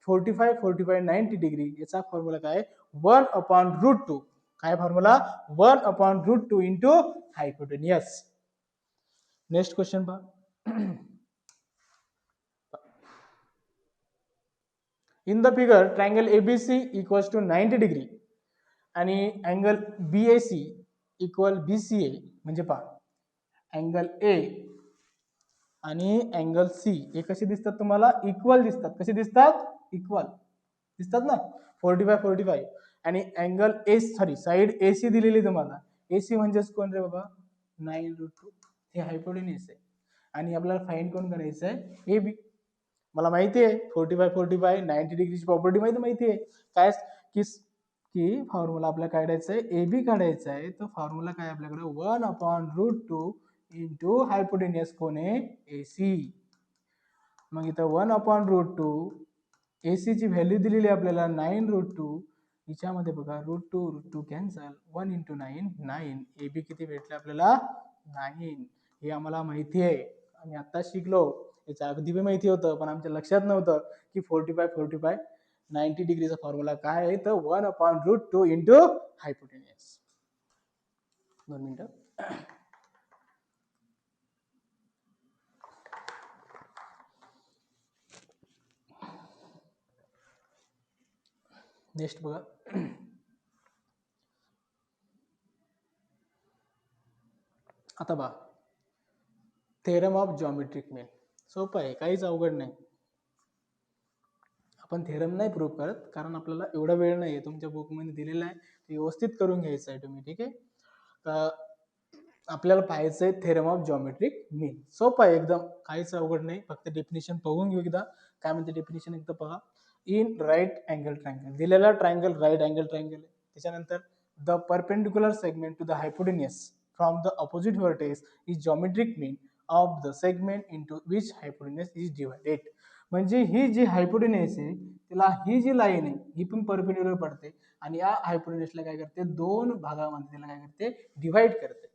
45 90 डिग्री याचा फॉर्म्युला काय, 1/√2. काय formula, 1/√2 into hypotenuse. Next question पहा. In the figure triangle ABC equals to 90 degree आणि अँगल बीएसी इक्वल बीसीए. म्हणजे पहा अँगल ए आणि अँगल सी हे कसे दिसतात तुम्हाला, इक्वल दिसतात. कसे दिसतात, इक्वल दिसतात ना, 45 आणि अँगल ए साईड एसी दिलेली तुम्हाला. एसी म्हणजेच कोण रे बाबा, 9√2. हे हायपोटेन्युअस आहे आणि आपल्याला फाइंड कोण करायचं आहे, ए बी. मला माहिती आहे 45 90 डिग्रीची प्रॉपर्टी माहिती आहे काय, की फॉर्म्युला आपल्याला काढायचा आहे, ए बी काढायचा आहे. तर फॉर्म्युला काय आपल्याकडे, 1/√2 इंटू हायपोटेन्युअस कोण आहे, एसी. मग इथं 1/√2 एसी ची व्हॅल्यू दिलेली आपल्याला 9√2. हिच्यामध्ये बघा √2 कॅन्सल, 1 इंटू 9 9. ए बी किती भेटले आपल्याला, 9. हे आम्हाला माहिती आहे, आम्ही आता शिकलो. याचं अगदी बी माहिती होतं पण आमच्या लक्षात नव्हतं की 45 90 डिग्रीचा फॉर्म्युला काय आहे. तर 1/√2 इंटू हायपोटेन्युअस. 2 मिनिटं. नेक्स्ट बघा. आता बघा थेरम ऑफ जॉमेट्रिक मीन. सोपं आहे, काहीच अवघड नाही. आपण थेरम नाही प्रूव्ह करत कारण आपल्याला एवढा वेळ नाही आहे. तुमच्या बुकमध्ये दिलेला आहे, ते व्यवस्थित करून घ्यायचं आहे तुम्ही, ठीक आहे. तर आपल्याला पाहायचं आहे थेरम ऑफ जॉमेट्रिक मीन. सोपं आहे एकदम, काहीच अवघड नाही. फक्त डेफिनेशन पाहून घेऊ एकदा, काय म्हणते डेफिनेशन एकदा पहा. इन राईट अँगल ट्रायंगल, दिलेला ट्रायंगल राईट अँगल ट्रायंगल आहे. त्याच्यानंतर the perpendicular segment to the hypotenuse from the opposite vertex is geometric mean of the segment into which hypotenuse is divided. म्हणजे ही जी हायपोटेन्युअस आहे त्याला ही जी लाईन आहे ही पण परपेंडिक्युलर पडते आणि या हायपोटेन्युअसला काय करते, दोन भागामध्ये त्याला काय करते, डिवाइड करते.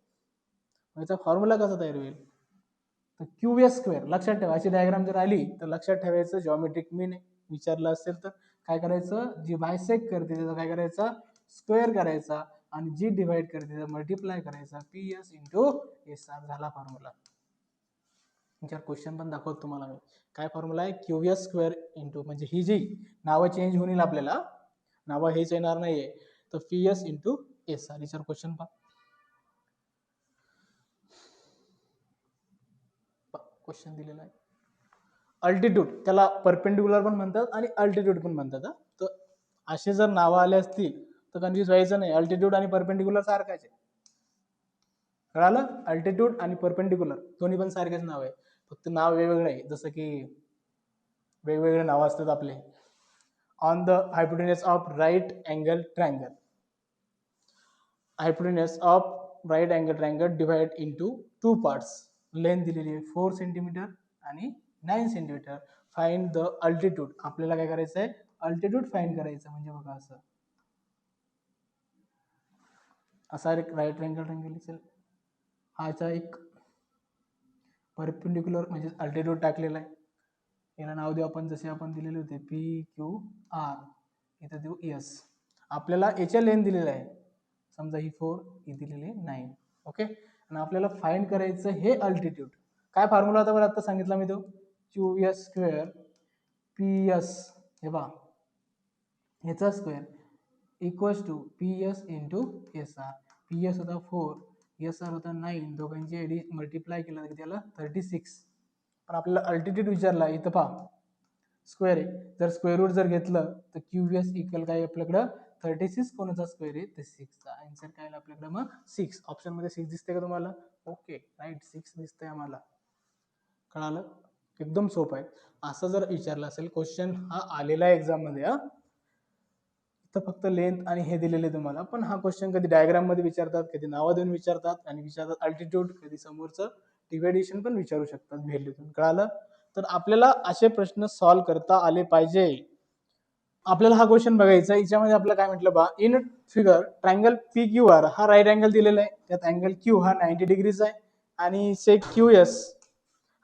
याचा फॉर्म्युला कसा तयार होईल, तर क्यू एस स्क्वेअर. लक्षात ठेवा, अशी डायग्राम जर आली तर लक्षात ठेवायचं जॉमेट्रिक मीन विचारलं असेल तर काय करायचं, जी बायसेक्ट करते त्याचा काय करायचा, स्क्वेअर करायचा आणि जी डिवाइड करते त्याचा मल्टिप्लाय करायचा, P S into S R झाला फॉर्म्युला. याच्यावर क्वेश्चन पण दाखवतो तुम्हाला मी. काय फॉर्म्युला आहे, क्यू एस स्क्वेअर इंटू, म्हणजे ही जी नावं चेंज होऊन येईल आपल्याला, नावं हेच येणार नाहीये, तर P S into S R. याच्यावर क्वेश्चन पहा. क्वेश्चन दिलेला आहे. अल्टिट्यूड, त्याला परपेंडिक्युलर पण म्हणतात आणि अल्टिट्यूड पण म्हणतात. तर असे जर नावं आले असतील तर कन्फ्युज व्हायचं नाही. अल्टिट्यूड आणि परपेंडिक्युलर सारखाच आहे, कळालं. अल्टिट्यूड आणि परपेंडिक्युलर दोन्ही पण सारखेच नाव आहे, फक्त नाव वेगवेगळं आहे. जसं की वेगवेगळे नाव असतात आपले. On the hypotenuse of right angle triangle, hypotenuse of right angle triangle divide into two parts. Length दिलेली आहे 4 सेंटीमीटर आणि 9 सेंटीमीटर. Find the altitude. आपल्याला काय करायचं आहे, अल्टिट्यूड फाइंड करायचं. म्हणजे बघा असं, असा एक राईट अँगल ट्रायंगल दिसेल, हाचा एक परपेंडिक्युलर म्हणजे अल्टिट्यूड टाकलेला आहे. याला नाव देऊ आपण जसे आपण दिलेले होते, पी क्यू आर. इथं देऊ एस. आपल्याला याच्या लेंथ दिलेला आहे, समजा ही 4, ही दिलेली 9. ओके, आणि आपल्याला फाइंड करायचं हे अल्टिट्यूड. काय फॉर्म्युला होता बरं आता सांगितला मी तो, Q S square P S हे पहा, ह्याचा square equals to P S into S R. P S होता 4, एस आर होता 9, दोघांची मल्टिप्लाय केलं तर त्याला 36. पण आपल्याला अल्टिट्यूड विचारला, इथं पहा स्क्वेअर आहे, जर स्क्वेअर रूट जर घेतलं तर क्यू एस इक्वल काय आपल्याकडं 36. कोणाचा स्क्वेअर आहे तर 6चा. आन्सर काय आला आपल्याकडं मग 6. ऑप्शन मध्ये 6 दिसते का तुम्हाला? ओके राईट, 6 दिसतंय आम्हाला. कळालं? एकदम सोपं आहे. असं जर विचारलं असेल क्वेश्चन, हा आलेला आहे एक्झाम मध्ये, हा तर फक्त लेंथ आणि हे दिलेले तुम्हाला, पण हा क्वेश्चन कधी डायग्राम मध्ये विचारतात, कधी नावं देऊन विचारतात आणि विचारतात अल्टिट्यूड, कधी समोरचं डिव्हायडेशन पण विचारू शकतात व्हॅल्यूतून. कळालं? तर आपल्याला असे प्रश्न सॉल्व्ह करता आले पाहिजे. आपल्याला हा क्वेश्चन बघायचा, याच्यामध्ये आपल्याला काय म्हटलं बा, in figure triangle P Q R हा राईट अँगल दिलेला आहे, त्यात अँगल क्यू हा 90 डिग्रीचा आहे आणि सेक क्यू एस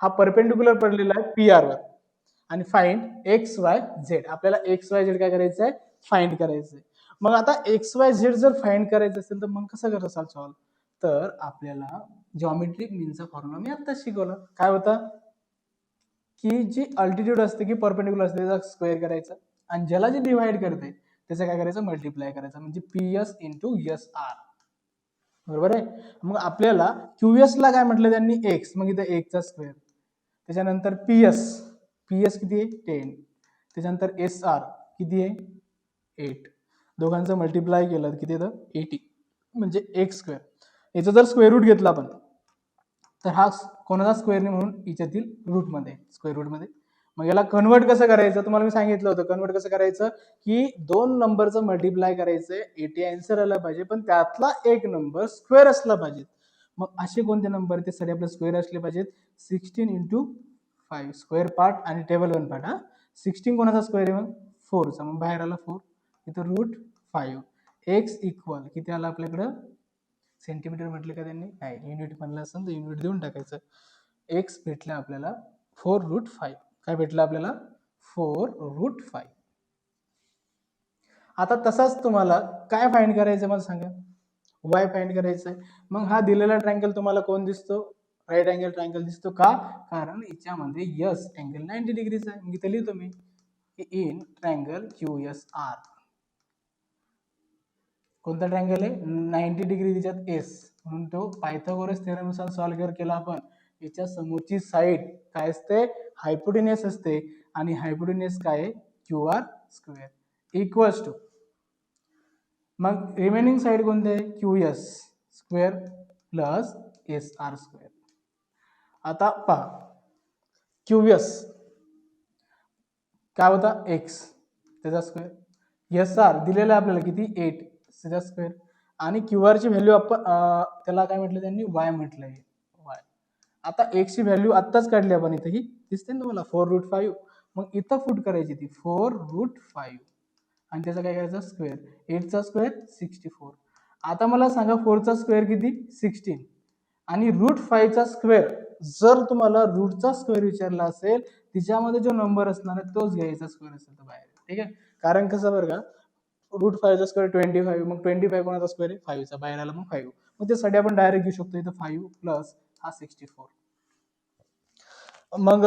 हा परपेंडिक्युलर पडलेला आहे पी आर वर. आणि फाइंड एक्स वाय झेड, आपल्याला एक्स वाय झेड काय करायचं आहे, फाइंड करायचं आहे. मग आता एक्स वाय झेड जर फाइंड करायचं असेल तर मग कसं करत असाल सॉल्व्ह, तर आपल्याला जॉमेट्रिक मीनचा फॉर्म्युला मी आत्ताच शिकवला. काय होता की जी अल्टिट्यूड असते की परपेंडिक्युलर असते त्याचा स्क्वेअर करायचा आणि ज्याला जे डिवाइड करते त्याचं काय करायचं, मल्टिप्लाय करायचं, म्हणजे P S into S R. बरोबर आहे? मग आपल्याला क्यूएस ला काय म्हटलं त्यांनी, एक्स, मग इथं एक्सचा स्क्वेअर. त्याच्यानंतर पी एस किती आहे 10. त्याच्यानंतर एस आर किती आहे 8. दोघांचं मल्टिप्लाय केलं किती येतं 80, म्हणजे एक्स स्क्वेअर. याचं जर स्क्वेअर रूट घेतला आपण तर हा कोणाचा स्क्वेअर नाही म्हणून याच्यातील रूटमध्ये, स्क्वेअर रूटमध्ये. मग याला कन्वर्ट कसं करायचं तुम्हाला मी सांगितलं होतं. कन्वर्ट कसं करायचं की 2 नंबरचं मल्टिप्लाय करायचंय, 80 आन्सर आला पाहिजे, पण त्यातला एक नंबर स्क्वेअर असला पाहिजे. मग असे कोणते नंबर त्यासाठी आपले स्क्वेअर असले पाहिजेत, 16 इंटू 5 स्क्वेअर पार्ट आणि टेबल 1 पार्ट. हा 16 कोणाचा स्क्वेअर आहे मग 4चा, मग बाहेर आला 4, इथं रूट 5. एक्स इक्वल किती आला आपल्याकडं, सेंटीमीटर म्हटले का त्यांनी, नाही युनिट म्हणलं असेल तर युनिट देऊन टाकायचं. एक्स भेटलं आपल्याला 4√5. काय भेटलं आपल्याला 4√5. आता तसाच तुम्हाला काय फाइंड करायचं मला सांगा, वाय फाइंड करायचं आहे. मग हा दिलेला ट्रायंगल तुम्हाला कोण दिसतो, राईट अँगल ट्रायंगल दिसतो का, कारण याच्यामध्ये यस अँगल 90 डिग्रीचा आहे. मग इथे लिहितो मी in triangle Q S R. कोणता ट्रायंगल आहे 90 डिग्री, त्याच्यात एस, म्हणून तो पायथागोरस थेरमनुसार सॉल्व्ह केला आपण. याच्या समोरची साईड काय असते, हायपोटेनियस असते, आणि हायपोटेनियस काय आहे Q R square equals to, मग रिमेनिंग साईड कोणते आहे Q S square plus S R square. आता पहा क्यू एस काय होता एक्स, त्याचा स्क्वेअर, एस आर दिलेला आहे आपल्याला किती 8, त्याचा स्क्वेअर, आणि क्यू आर ची व्हॅल्यू आपण त्याला काय म्हटलं त्यांनी वाय म्हटलंय, वाय. आता एक्स ची व्हॅल्यू आत्ताच काढली आपण, इथे ही दिसते ना तुम्हाला 4√5. मग इथं फुट करायची ती 4√5 आणि त्याचा काय करायचं स्क्वेअर, 8चा स्क्वेअर 64. आता मला सांगा 4चा स्क्वेअर किती 16 आणि √5चा स्क्वेअर, जर तुम्हाला रूटचा स्क्वेअर विचारला असेल तिच्यामध्ये जो नंबर असणार आहे तोच घ्यायचा स्क्वेअर असेल तर बाहेर. ठीक आहे, कारण कसं बरं का, √5चा स्क्वेअर 25, मग 25 कोणाचा स्क्वेअर आहे 5चा, बाहेर आला मग 5. मग त्यासाठी आपण डायरेक्ट घेऊ शकतो इथं 5 प्लस हा 64. मग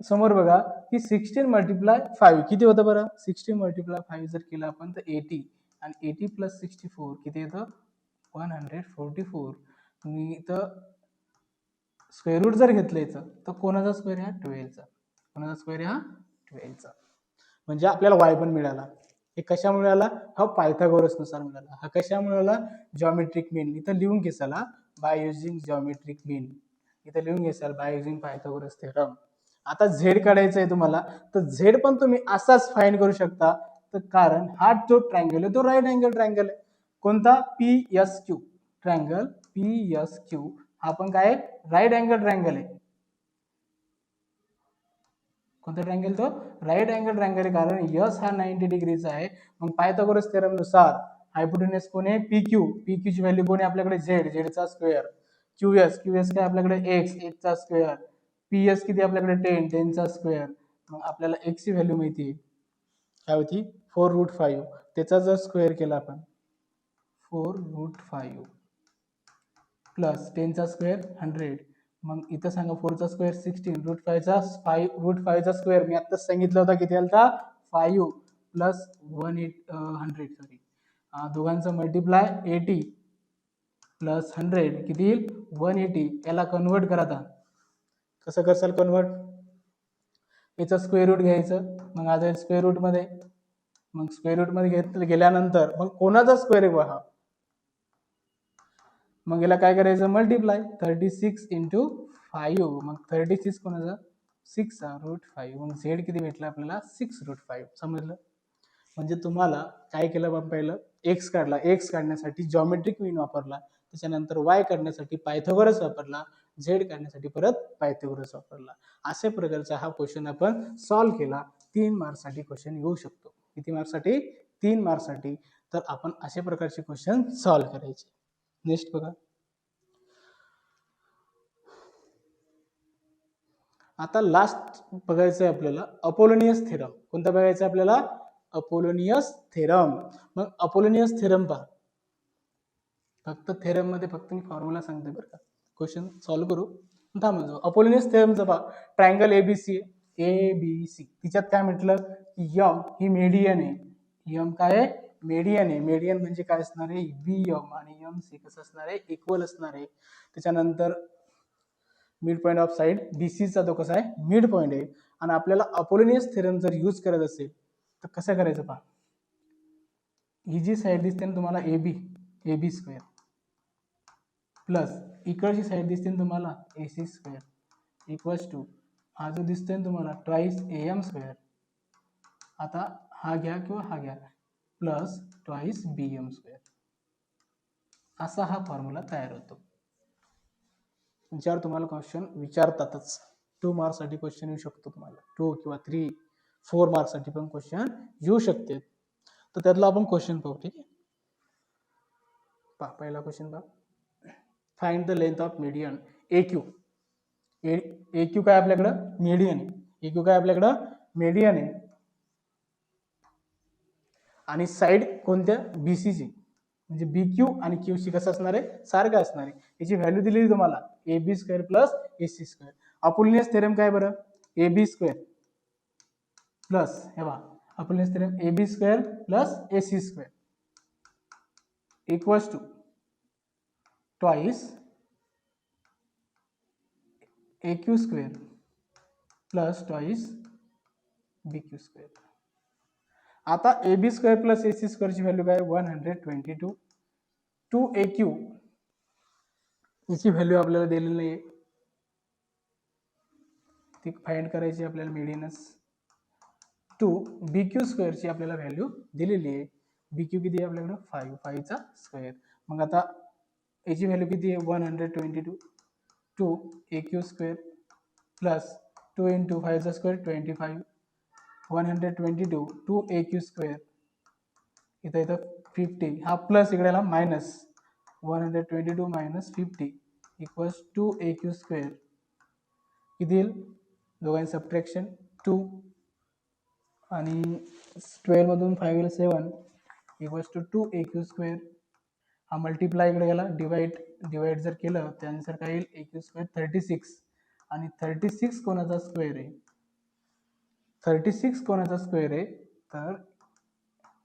समोर बघा की 16 मल्टिप्लाय 5 किती होतं बरं, 16 मल्टिप्लाय 5 जर केलं आपण तर 80, आणि 80 प्लस 64 किती येतं 144. मी इथं स्क्वेअर रूट जर घेतलं याचं तर कोणाचा स्क्वेअर आहे 12चा, कोणाचा स्क्वेअर आहे 12चा. म्हणजे आपल्याला वाय पण मिळाला. हे कशा मिळाला, हा पायथागोरस नुसार मिळाला. हा कशा मिळाला, जॉमेट्रिक मीन. इथं लिहून घेसाला बाय युजिंग जॉमेट्रिक मीन, इथं लिहून घेसाल बाय युजिंग पायथागोरस थेरम. आता झेड काढायचा आहे तुम्हाला, तर झेड पण तुम्ही असाच फाइंड करू शकता, तर कारण हा जो ट्रायंगल आहे तो राईट अँगल ट्रायंगल आहे. कोणता, P S Q triangle, P S Q हा पण काय राईट अँगल ट्रायंगल आहे. कोणता ट्रायंगल, तो राईट अँगल ट्रायंगल आहे, कारण यस हा 90 डिग्रीचा आहे. मग पायथागोरस थेरम नुसार हायपोटेनस कोण आहे पी क्यू, पी क्यू ची व्हॅल्यू कोण आहे आपल्याकडे झेड, झेडचा square, Q S, Q S काय आपल्याकडे एक्स, एक्सचा स्क्वेअर, पी एस किती आपल्याकडे 10, 10चा स्क्वेअर. मग आपल्याला एक्स ची व्हॅल्यू माहिती आहे काय होती 4√5, त्याचा जर स्क्वेअर केला आपण 4√5 प्लस 10चा स्क्वेअर 100, मग इथं सांगा 4चा स्क्वेअर 16, √5चा स्क्वेअर मी आत्ताच सांगितलं होता किती आलता 5 प्लस 100 सॉरी, दोघांचं मल्टिप्लाय 80 प्लस 100 किती येईल 180. याला कन्वर्ट करा. आता कसं करसाल कन्वर्ट, याचं स्क्वेअर रूट घ्यायचं, मग आता स्क्वेअर रूट मध्ये, मग स्क्वेअर रूट मध्ये गेल्यानंतर मग कोणाचा स्क्वेअर आहे हा, मग याला काय करायचं मल्टिप्लाय 36 इंटू 5, मग 36 कोणाचा 6 रूट 5, मग झेड किती भेटला आपल्याला 6 रूट 5. समजलं. म्हणजे तुम्हाला काय केलं बाबा, पहिलं एक्स काढला, एक्स काढण्यासाठी जॉमेट्रिक मीन वापरला, त्याच्यानंतर वाय काढण्यासाठी पायथागोरस वापरला, झेड काढण्यासाठी परत पायथागोरस वापरला. अशा प्रकारचा हा क्वेश्चन आपण सॉल्व्ह केला. 3 मार्क्ससाठी क्वेश्चन येऊ शकतो. किती मार्क्ससाठी 3 मार्क्ससाठी. तर आपण अशा प्रकारचे क्वेश्चन सॉल्व्ह करायचे. नेक्स्ट बघा. आता लास्ट बघायचं आहे आपल्याला अपोलोनियस थेरम. कोणता बघायचा आपल्याला अपोलोनियस थेरम. मग अपोलोनियस थेरम पहा, फक्त थेरम मध्ये फक्त मी फॉर्म्युला सांगते बरं का, क्वेश्चन सॉल्व्ह करू थांबा. अपोलोनियस थेरमचा पहा, ट्रायंगल एबीसी, एबीसी तिच्यात काय म्हटलं की यम ही मेडियन आहे. यम काय आहे मेडियन आहे. मेडियन म्हणजे काय असणार आहे बी यम, आणि यम सी कसं असणार आहे इक्वल असणार आहे. त्याच्यानंतर मिड पॉईंट ऑफ साइड बीसीचा तो कसा आहे मिड पॉईंट आहे. आणि आपल्याला अपोलोनियस थेरम जर यूज करायचं असेल तर कसं करायचं पहा, ही जी साईड दिसते ना तुम्हाला एबी, एबी स्क्वेअर प्लस इकडची साईड दिसते ना तुम्हाला एसी स्क्वेअर इक्वल्स टू हा जो दिसतोय ना तुम्हाला ट्वाइस एम स्क्वेअर, आता हा घ्या किंवा हा घ्या, प्लस ट्वाइस बी एम स्क्वेअर. असा हा फॉर्म्युला तयार होतो. ज्यावर तुम्हाला क्वेश्चन विचारतातच. 2 मार्क्ससाठी क्वेश्चन येऊ शकतो तुम्हाला, 2 किंवा 3 4 मार्क्ससाठी पण क्वेश्चन येऊ शकते. तर त्यातला आपण क्वेश्चन पाहू. ठीक आहे, पहा पहिला क्वेश्चन पहा, find the length of median A Q. A Q काय आपल्याकडं मीडियन आहे, ए क्यू काय आपल्याकडं मीडियन आहे, आणि साइड कोणत्या बीसीची, म्हणजे बी क्यू आणि क्यू सी कसं असणार आहे सारखं असणार आहे. याची व्हॅल्यू दिलेली तुम्हाला A B square plus A C square. Apollonius theorem काय बरं ए बी स्क्वेअर प्लस हे बघा Apollonius theorem A B square plus A C square equals to twice A Q square plus twice B Q square. आता A B square plus A C स्क्वेअरची value काय 122. 2 A Q याची value आपल्याला दिलेली नाही आहे, ती फाइंड करायची आपल्याला मीडियनस. 2 बी क्यू स्क्वेअरची आपल्याला व्हॅल्यू दिलेली आहे. बी क्यू किती आहे आपल्याकडे 5, 5चा स्क्वेअर. मग आता याची व्हॅल्यू किती आहे 122. 2 A Q square plus 2 into 5चा स्क्वेअर 25, 122 2 ए क्यू स्क्वेअर इथं इथं 50, हा प्लस इकडेला minus 122 minus 50 equals 2 A Q square. किती येईल दोघांचं सबट्रॅक्शन 2 आणि 12 मधून 5 येईल 7 equals to 2 A Q square. हा मल्टिप्लाय इकडे गेला, डिवाइड जर केलं त्यानुसार काय येईल ए क्यू स्क्वेअर 36, आणि 36 कोणाचा स्क्वेअर आहे 36 कोणाचा स्क्वेअर आहे तर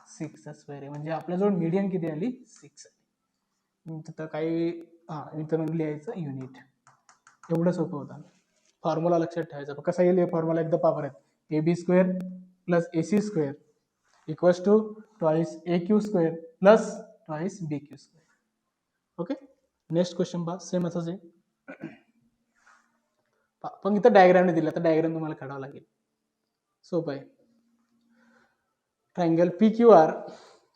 6 चा स्क्वेअर आहे. म्हणजे आपल्याजवळ मीडियन किती आली 6 आहे. तिथं काही इथं मग लिहायचं युनिट. एवढं सोपं होतं. फॉर्म्युला लक्षात ठेवायचा. कसा येईल हे फॉर्म्युला एकदा पावर आहेत A B square plus A C square equals to twice A Q square plus twice B Q square. Okay, next question पहा, सेम असंच आहे. पण इथं डायग्रामने दिला, तर डायग्राम तुम्हाला काढावं लागेल. सोपं आहे. Triangle P Q R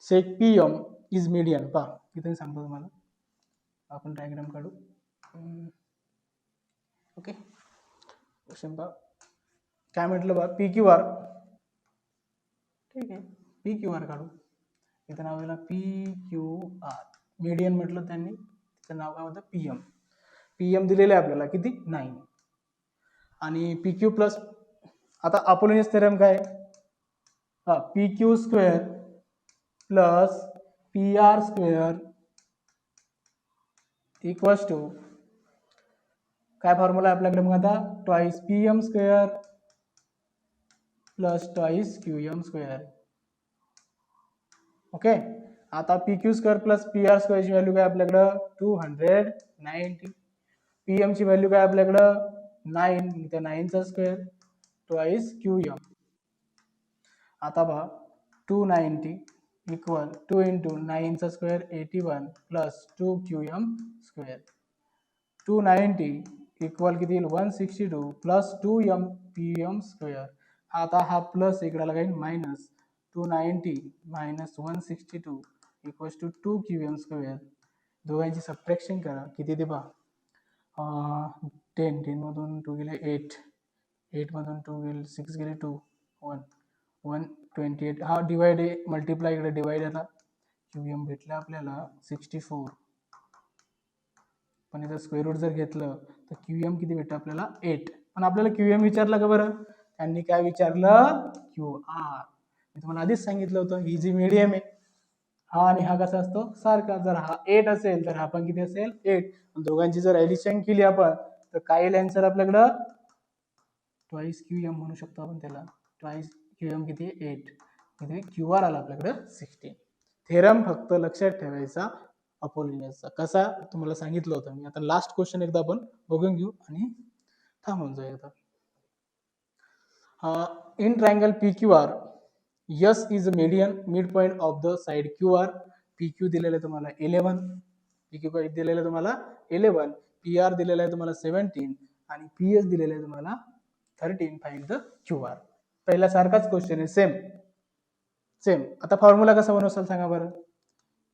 seg P M is median. पहा इथे सांगतो तुम्हाला, आपण डायग्राम काढू. ओके, क्वेश्चन पहा काय म्हटलं बा पी क्यू आर. ठीक आहे, पी क्यू आर काढू. इथं नाव दिलं पी क्यू आर, मीडियन म्हटलं त्यांनी, त्याचं नाव काय होतं पी एम. पी एम दिलेलं आहे आपल्याला किती 9, आणि पी क्यू प्लस, आता अपोलोनियस थेरम काय P Q square plus P R square equals to काय फॉर्म्युला आहे आपल्याकडे मग आता twice P M square plus twice Q M square. Okay. आता P Q square plus P R स्क्वेअरची value काय आपल्याकडं 290. पी एमची व्हॅल्यू काय आपल्याकडं 9, त्या 9चा स्क्वेअर ट्वाइस क्यू एम. आता पहा 290 इक्वल 2 इंटू 9चा square 81 plus 2 Q M square. 290 equal किती येईल 162 plus 2 M P M square. आता हा प्लस इकडे लागेल minus 290 minus 162 equals to 2 Q M square. दोघांची सबट्रॅक्शन करा किती ते पहा. 10 मधून 2 गेले 8, 8 मधून 2 गेले 6 गेले 2 1 128. हा डिवाइड आहे मल्टिप्लाय इकडे डिवाइड आला. क्यू एम भेटला आपल्याला 64. पण इथं स्क्वेअर रूट जर घेतलं तर क्यू एम किती भेटतं आपल्याला 8. पण आपल्याला क्यू एम विचारला का बरं? त्यांनी काय विचारलं क्यू आर. मी तुम्हाला आधीच सांगितलं होतं ही जी मीडियम आहे हा आणि हा कसा असतो सारखा. जर हा 8 असेल तर हा पण किती असेल 8. दोघांची जर ऍडिशन केली आपण तर काय येईल आन्सर आपल्याकडं ट्वाइस क्यू एम म्हणू शकतो आपण त्याला. ट्वाइस क्यू एम किती 8. किती क्यू आर आला आपल्याकडं 16. थेरम फक्त लक्षात ठेवायचा अपोलिनियसचा. कसा तुम्हाला सांगितलं होतं मी. आता लास्ट क्वेश्चन एकदा आपण बघून घेऊ आणि थांबून जाऊया आता. In triangle P Q R S is a median midpoint of the side Q R. P Q दिलेलं आहे तुम्हाला 11, पी क्यू दिलेलं आहे तुम्हाला 11, पी आर दिलेलं आहे तुम्हाला 17 आणि पी एस दिलेलं आहे तुम्हाला 13. Find the Q R. पहिला सारखाच क्वेश्चन आहे सेम सेम. आता फॉर्म्युला कसा बनवसाल सांगा बरं.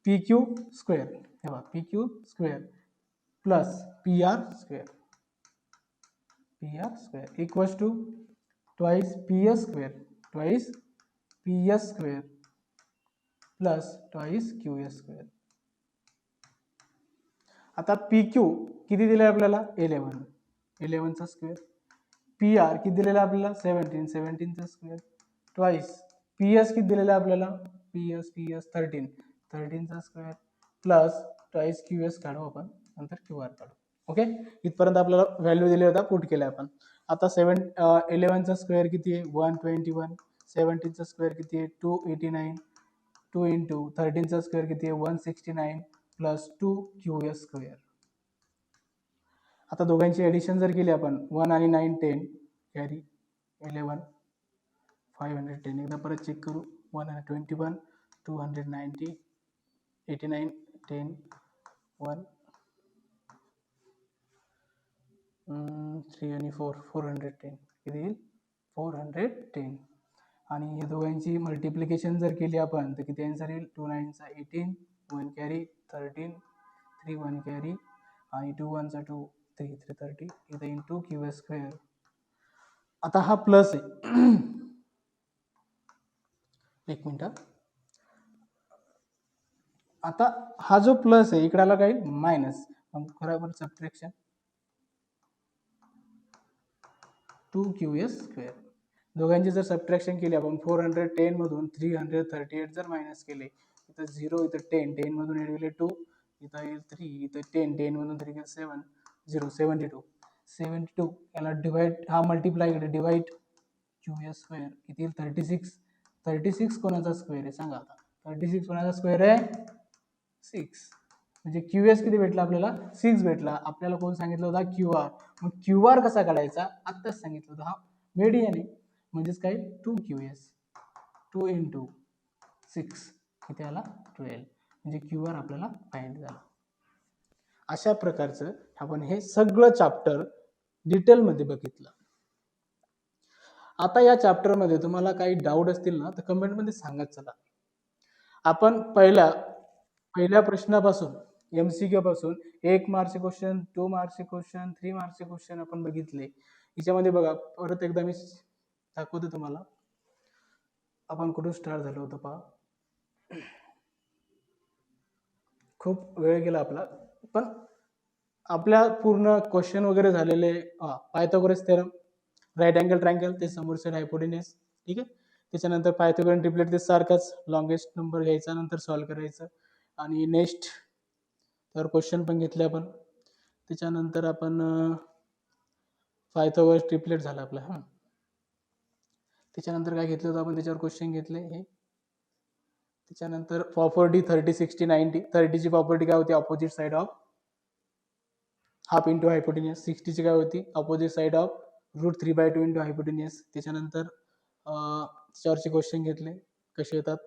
पी क्यू स्क्वेअर हे बघा P Q square plus P R square equals to twice P S square plus twice Q S square. आता पी क्यू किती दिलं आपल्याला 11, 11चा स्क्वेअर. पी आर किती दिलेला आपल्याला 17, 17चा स्क्वेअर ट्वाइस पी एस किती दिलेला आपल्याला पी एस 13, 13चा square plus twice Q S काढू आपण नंतर क्यू आर काढू. ओके. इथपर्यंत आपल्याला व्हॅल्यू दिले होता पुट केल्या आपण. आता 11चा स्क्वेअर किती आहे 121, 17चा स्क्वेअर किती आहे 289, 2 इंटू 13चा स्क्वेअर किती आहे 169 प्लस 2 क्यू एस स्क्वेअर. आता दोघांची ऍडिशन जर केली आपण 1 आणि 9 10 कॅरी 11 510. एकदा परत चेक करू 121 290 89 10 1 3 आणि 4 410 किती येईल 410. आणि या दोघांची मल्टिप्लिकेशन जर केली आपण तर किती आन्सर येईल 2 9चा 18 1 कॅरी 13 3 1 कॅरी आणि 2 1चा 2 3 3 30 इथं इंटू क्यू एस स्क्वेअर. आता हा प्लस आहे एक मिनिट. आता हा जो प्लस आहे इकडे आला काय मायनस. बरोबर सबट्रॅक्शन 2 क्यू एस स्क्वेअर. दोघांची जर सबट्रॅक्शन केली आपण 410 मधून 338 जर मायनस केले इथं 0 इथं 10 10 मधून 8 गेले 2 इथं येईल 3 इथं 10 10 मधून 3 गेले 7 0 72 याला डिवाइड हा मल्टिप्लाय इकडे डिवाइड क्यू एस स्क्वेअर किती येईल 36. 36 कोणाचा स्क्वेअर आहे सांगा आता. 36 कोणाचा स्क्वेअर आहे 6. म्हणजे क्यू एस किती भेटला आपल्याला 6 भेटला. आपल्याला कोण सांगितलं होता क्यू आर. मग क्यू आर कसा काढायचा आत्ताच सांगितलं होतं. हा मीडियन आहे म्हणजेच काय 2 क्यू एस 2 इंटू 6 किती आला 12. म्हणजे क्यू आर आपल्याला फाइंड झाला. अशा प्रकारचं आपण हे सगळं चॅप्टर डिटेलमध्ये बघितलं. आता या चॅप्टरमध्ये तुम्हाला काही डाऊट असतील ना तर कमेंटमध्ये सांगत चला. आपण पहिल्या प्रश्नापासून MCQ पासून 1 मार्कचे क्वेश्चन 2 मार्कचे क्वेश्चन 3 मार्कचे क्वेश्चन आपण बघितले. याच्यामध्ये बघा परत एकदा मी दाखवतो तुम्हाला. आपण कुठून स्टार्ट झालो होतो पहा. खूप वेळ गेला आपला पण आपल्या पूर्ण क्वेश्चन वगैरे झालेले. Pythagoras theorem right angle triangle ते समोर साइड हायपोटेन्यूस ठीक आहे. त्याच्यानंतर पायथागोरन ट्रिपलेट ते सारखाच लॉंगेस्ट नंबर घ्यायचा नंतर सॉल्व्ह करायचं. आणि नेक्स्ट तर क्वेश्चन पण घेतले आपण. त्याच्यानंतर आपण पायथागोरस ट्रिपलेट झाला आपला त्याच्यानंतर काय घेतलं होतं आपण, त्याच्यावर क्वेश्चन घेतले हे. त्याच्यानंतर प्रॉपर्टी 30, 60, 90. 30ची प्रॉपर्टी काय होती, opposite side of half into hypotenuse. 60ची काय होती, opposite side of √3/2 into hypotenuse. त्याच्यानंतर त्याच्यावरचे क्वेश्चन घेतले कसे येतात,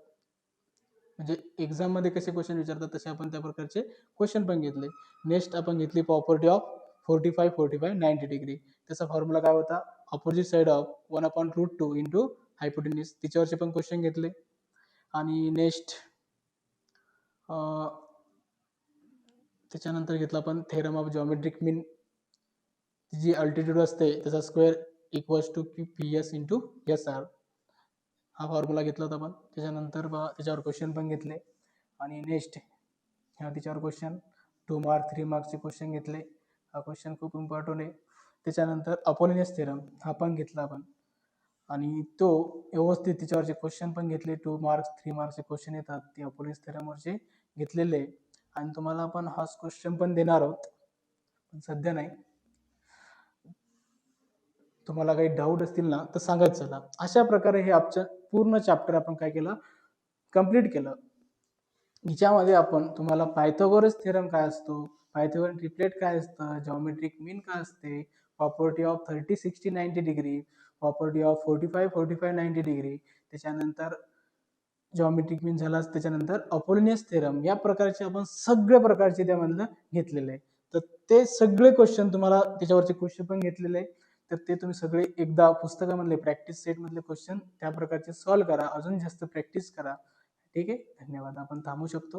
म्हणजे एक्झाममध्ये कसे क्वेश्चन विचारतात तसे आपण त्या प्रकारचे क्वेश्चन पण घेतले. नेक्स्ट आपण घेतली प्रॉपर्टी ऑफ 45, 45, 90 डिग्री. त्याचा फॉर्म्युला काय होता, opposite side of 1/√2 into hypotenuse. त्याच्यावरचे पण क्वेश्चन घेतले. आणि नेक्स्ट त्याच्यानंतर घेतला आपण थेरम ऑफ जॉमेट्रिक मीन. जी अल्टिट्यूड असते त्याचा square equals to PS into SR. हा फॉर्म्युला घेतला होता आपण. त्याच्यानंतर त्याच्यावर क्वेश्चन पण घेतले. आणि नेक्स्ट त्याच्यावर क्वेश्चन 2 मार्क 3 मार्क्सचे क्वेश्चन घेतले. हा क्वेश्चन खूप इम्पॉर्टंट आहे. त्याच्यानंतर अपोलिनियस थेरम हा पण घेतला आपण, आणि तो व्यवस्थित त्याच्यावरचे क्वेश्चन पण घेतले. 2 मार्क्स 3 मार्क्सचे क्वेश्चन येतात ते अपोलिनियस थेरमवरचे घेतलेले. आणि तुम्हाला आपण हा क्वेश्चन पण देणार आहोत, पण सध्या नाही. तुम्हाला काही डाऊट असतील ना तर सांगत चला. अशा प्रकारे हे आजचं पूर्ण चॅप्टर आपण काय केलं, कंप्लीट केलं. हिच्यामध्ये आपण तुम्हाला पायथागोरस थेरम काय असतो, पायथागोरस ट्रिपलेट काय असतं, जॉमेट्रिक मीन काय असते, property of 30, 60, 90 degree, property of 45, 45, 90 degree, त्याच्यानंतर जॉमेट्रिक मीन झाला, त्याच्यानंतर अपोलिनियस थेरम, या प्रकारचे आपण सगळ्या प्रकारचे त्यामधलं घेतलेले आहे. तर ते सगळे क्वेश्चन तुम्हाला त्याच्यावरचे क्वेश्चन पण घेतलेले आहे. तर ते तुम्ही सगळे एकदा पुस्तकामधले प्रॅक्टिस सेट मधले क्वेश्चन त्या प्रकारचे सॉल्व्ह करा, अजून जास्त प्रॅक्टिस करा. ठीक आहे, धन्यवाद. आपण थांबू शकतो.